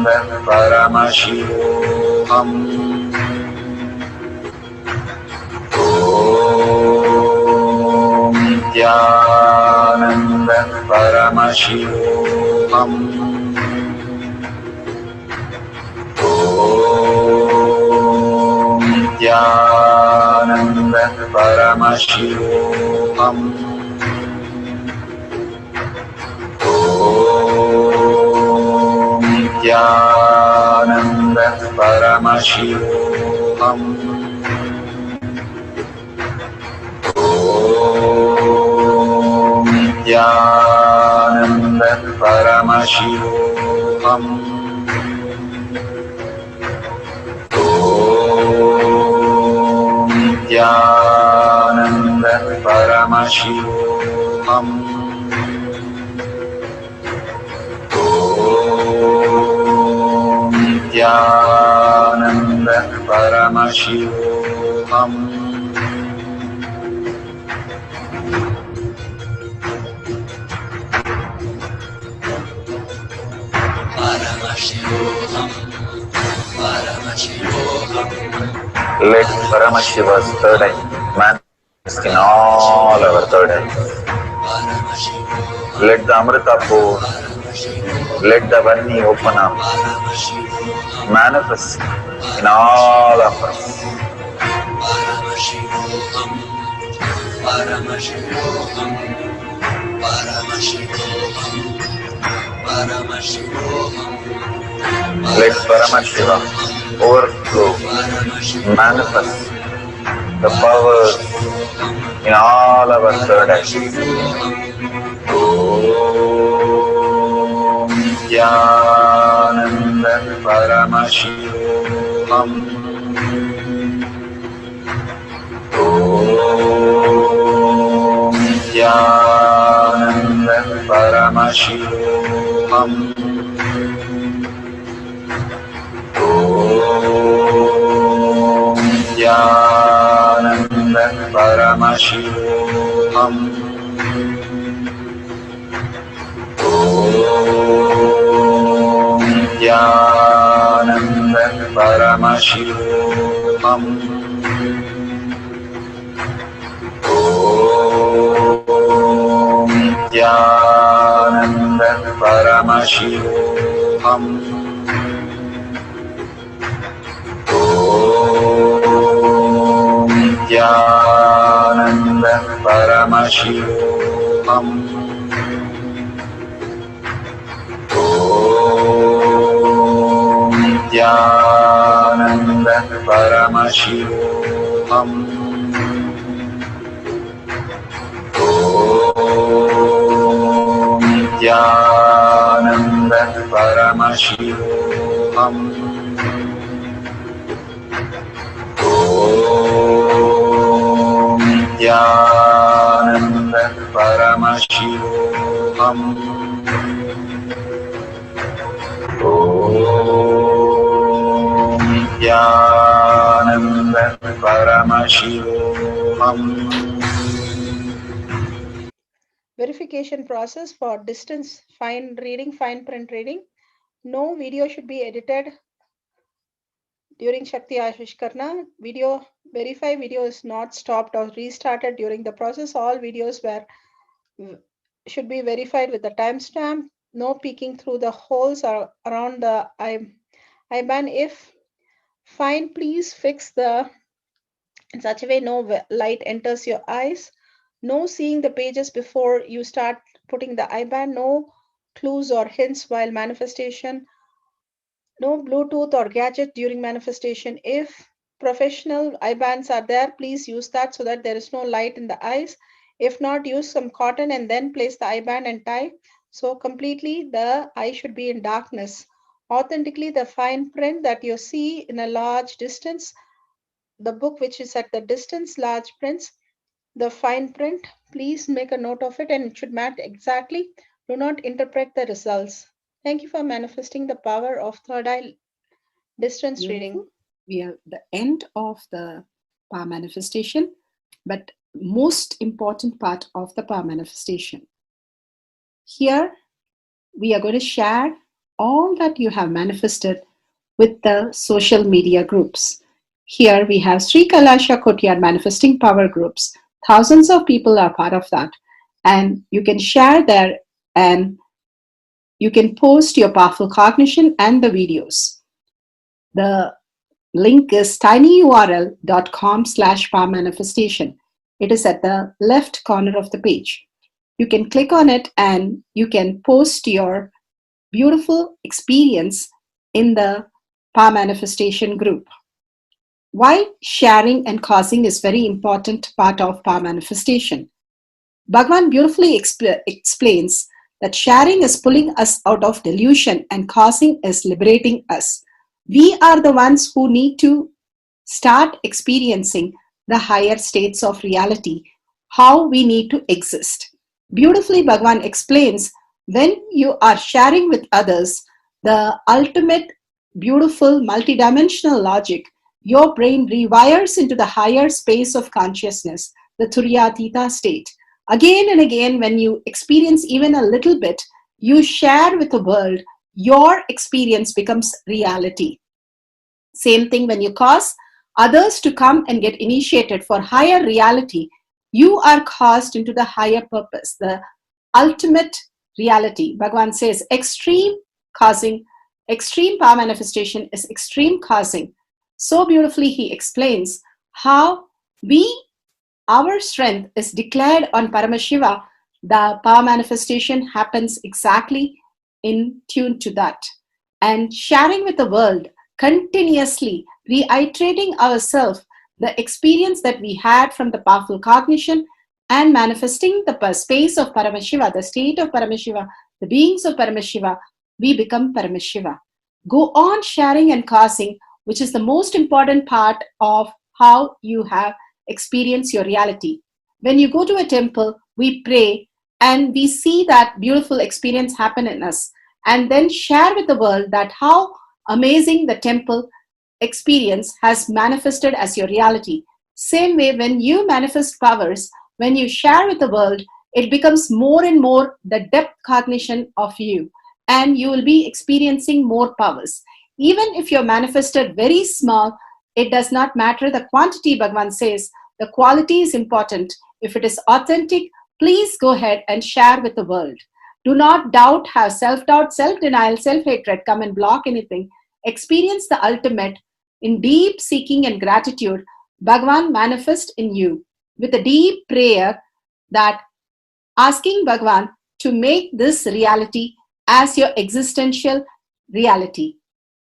L: Paramashivoham. Om Nithyananda Paramashivoham. Om Nithyananda Paramashivoham. Om Nithyananda Paramashivoham. Om Nithyananda Paramashivoham. Om Nithyananda Paramashivoham. Om Nithyananda Paramashivoham. Let Paramashiva's third eye manifest in all our third eyes. Let the Amrita pour, let the Varni open up, manifest in all of us. Let Paramashiva overflow, manifest the powers in all our third eyes. Om Nithyananda Paramashivoham. Om Nithyananda Paramashivoham. Om Nithyananda Paramashivoham. Om Nithyananda Paramashivoham. Om Nithyananda Paramashivoham. Om Nithyananda Paramashivoham. Om Nithyananda Paramashivoham. Om Nithyananda Paramashivoham. Om Nithyananda Paramashivoham. Om Nithyananda Paramashivoham.
D: Verification process for distance fine reading, fine print reading. No video should be edited during Shakti Ashishkarna. Verify video is not stopped or restarted during the process. All videos should be verified with the timestamp. No peeking through the holes or around the IBAN. If fine, please fix in such a way no light enters your eyes. No seeing the pages before you start putting the IBAN. No clues or hints while manifestation. No Bluetooth or gadget during manifestation. If professional IBANs are there, please use that so that there is no light in the eyes. If not, use some cotton and then place the IBAN and tie. So completely the eye should be in darkness. Authentically, the fine print that you see in a large distance, the book which is at the distance, large prints, the fine print, please make a note of it and it should match exactly. Do not interpret the results. Thank you for manifesting the power of third eye distance reading.
C: We are the end of the power manifestation, but most important part of the power manifestation. Here we are going to share all that you have manifested with the social media groups. Here we have Sri Kailasha Kotyar Manifesting Power groups. Thousands of people are part of that. And you can share there and you can post your powerful cognition and the videos. The link is tinyurl.com/powermanifestation. It is at the left corner of the page. You can click on it and you can post your beautiful experience in the Power Manifestation group. Why sharing and causing is very important part of Power Manifestation. Bhagavan beautifully explains that sharing is pulling us out of delusion and causing is liberating us. We are the ones who need to start experiencing the higher states of reality, how we need to exist. Beautifully, Bhagavan explains when you are sharing with others the ultimate beautiful multidimensional logic, your brain rewires into the higher space of consciousness, the Turyatita state. Again and again, when you experience even a little bit, you share with the world, your experience becomes reality. Same thing when you cause others to come and get initiated for higher reality, you are caused into the higher purpose, the ultimate reality. Bhagavan says extreme causing, extreme power manifestation is extreme causing. So beautifully he explains how our strength is declared on Paramashiva. The power manifestation happens exactly in tune to that. And sharing with the world, continuously reiterating ourselves the experience that we had from the powerful cognition and manifesting the space of Paramashiva, the state of Paramashiva, the beings of Paramashiva, we become Paramashiva. Go on sharing and causing, which is the most important part of how you have experienced your reality. When you go to a temple, we pray and we see that beautiful experience happen in us, and then share with the world that how amazing the temple experience has manifested as your reality. Same way, when you manifest powers, when you share with the world, it becomes more and more the depth cognition of you, and you will be experiencing more powers. Even if you're manifested very small, it does not matter the quantity. Bhagavan says the quality is important. If it is authentic, please go ahead and share with the world. Do not doubt, have self-doubt, self-denial, self-hatred come and block anything. Experience the ultimate in deep seeking and gratitude. Bhagavan manifest in you with a deep prayer, that asking Bhagavan to make this reality as your existential reality.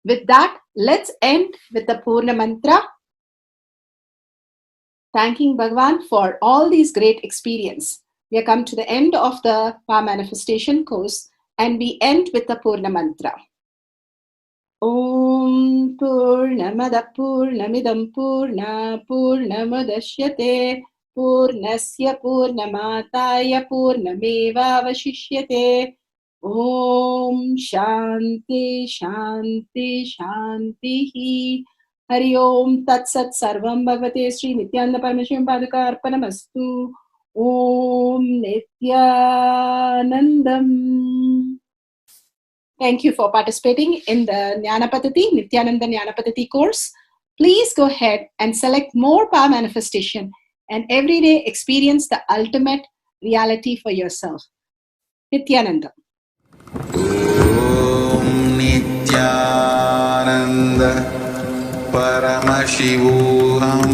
C: With that, let's end with the Purna Mantra, thanking Bhagavan for all these great experience. We have come to the end of the Power Manifestation course, and we end with the Purna Mantra. Om Purnamada Purnamidam Purna Purnamadashyate Purnasya Purnamataya Purnameva Vashishyate. Om Shanti Shanti Shanti. Hari Om Tat Sat Sarvam Bhagavate Sri Nithyananda Parameshivam Padaka Arpanamastu. Om Nithyanandam. Thank you for participating in the Jnana Paddhati, Nithyananda Jnana Paddhati course. Please go ahead and select more power manifestation and every day experience the ultimate reality for yourself. Nithyananda.
B: Om Nithyananda Paramashivoham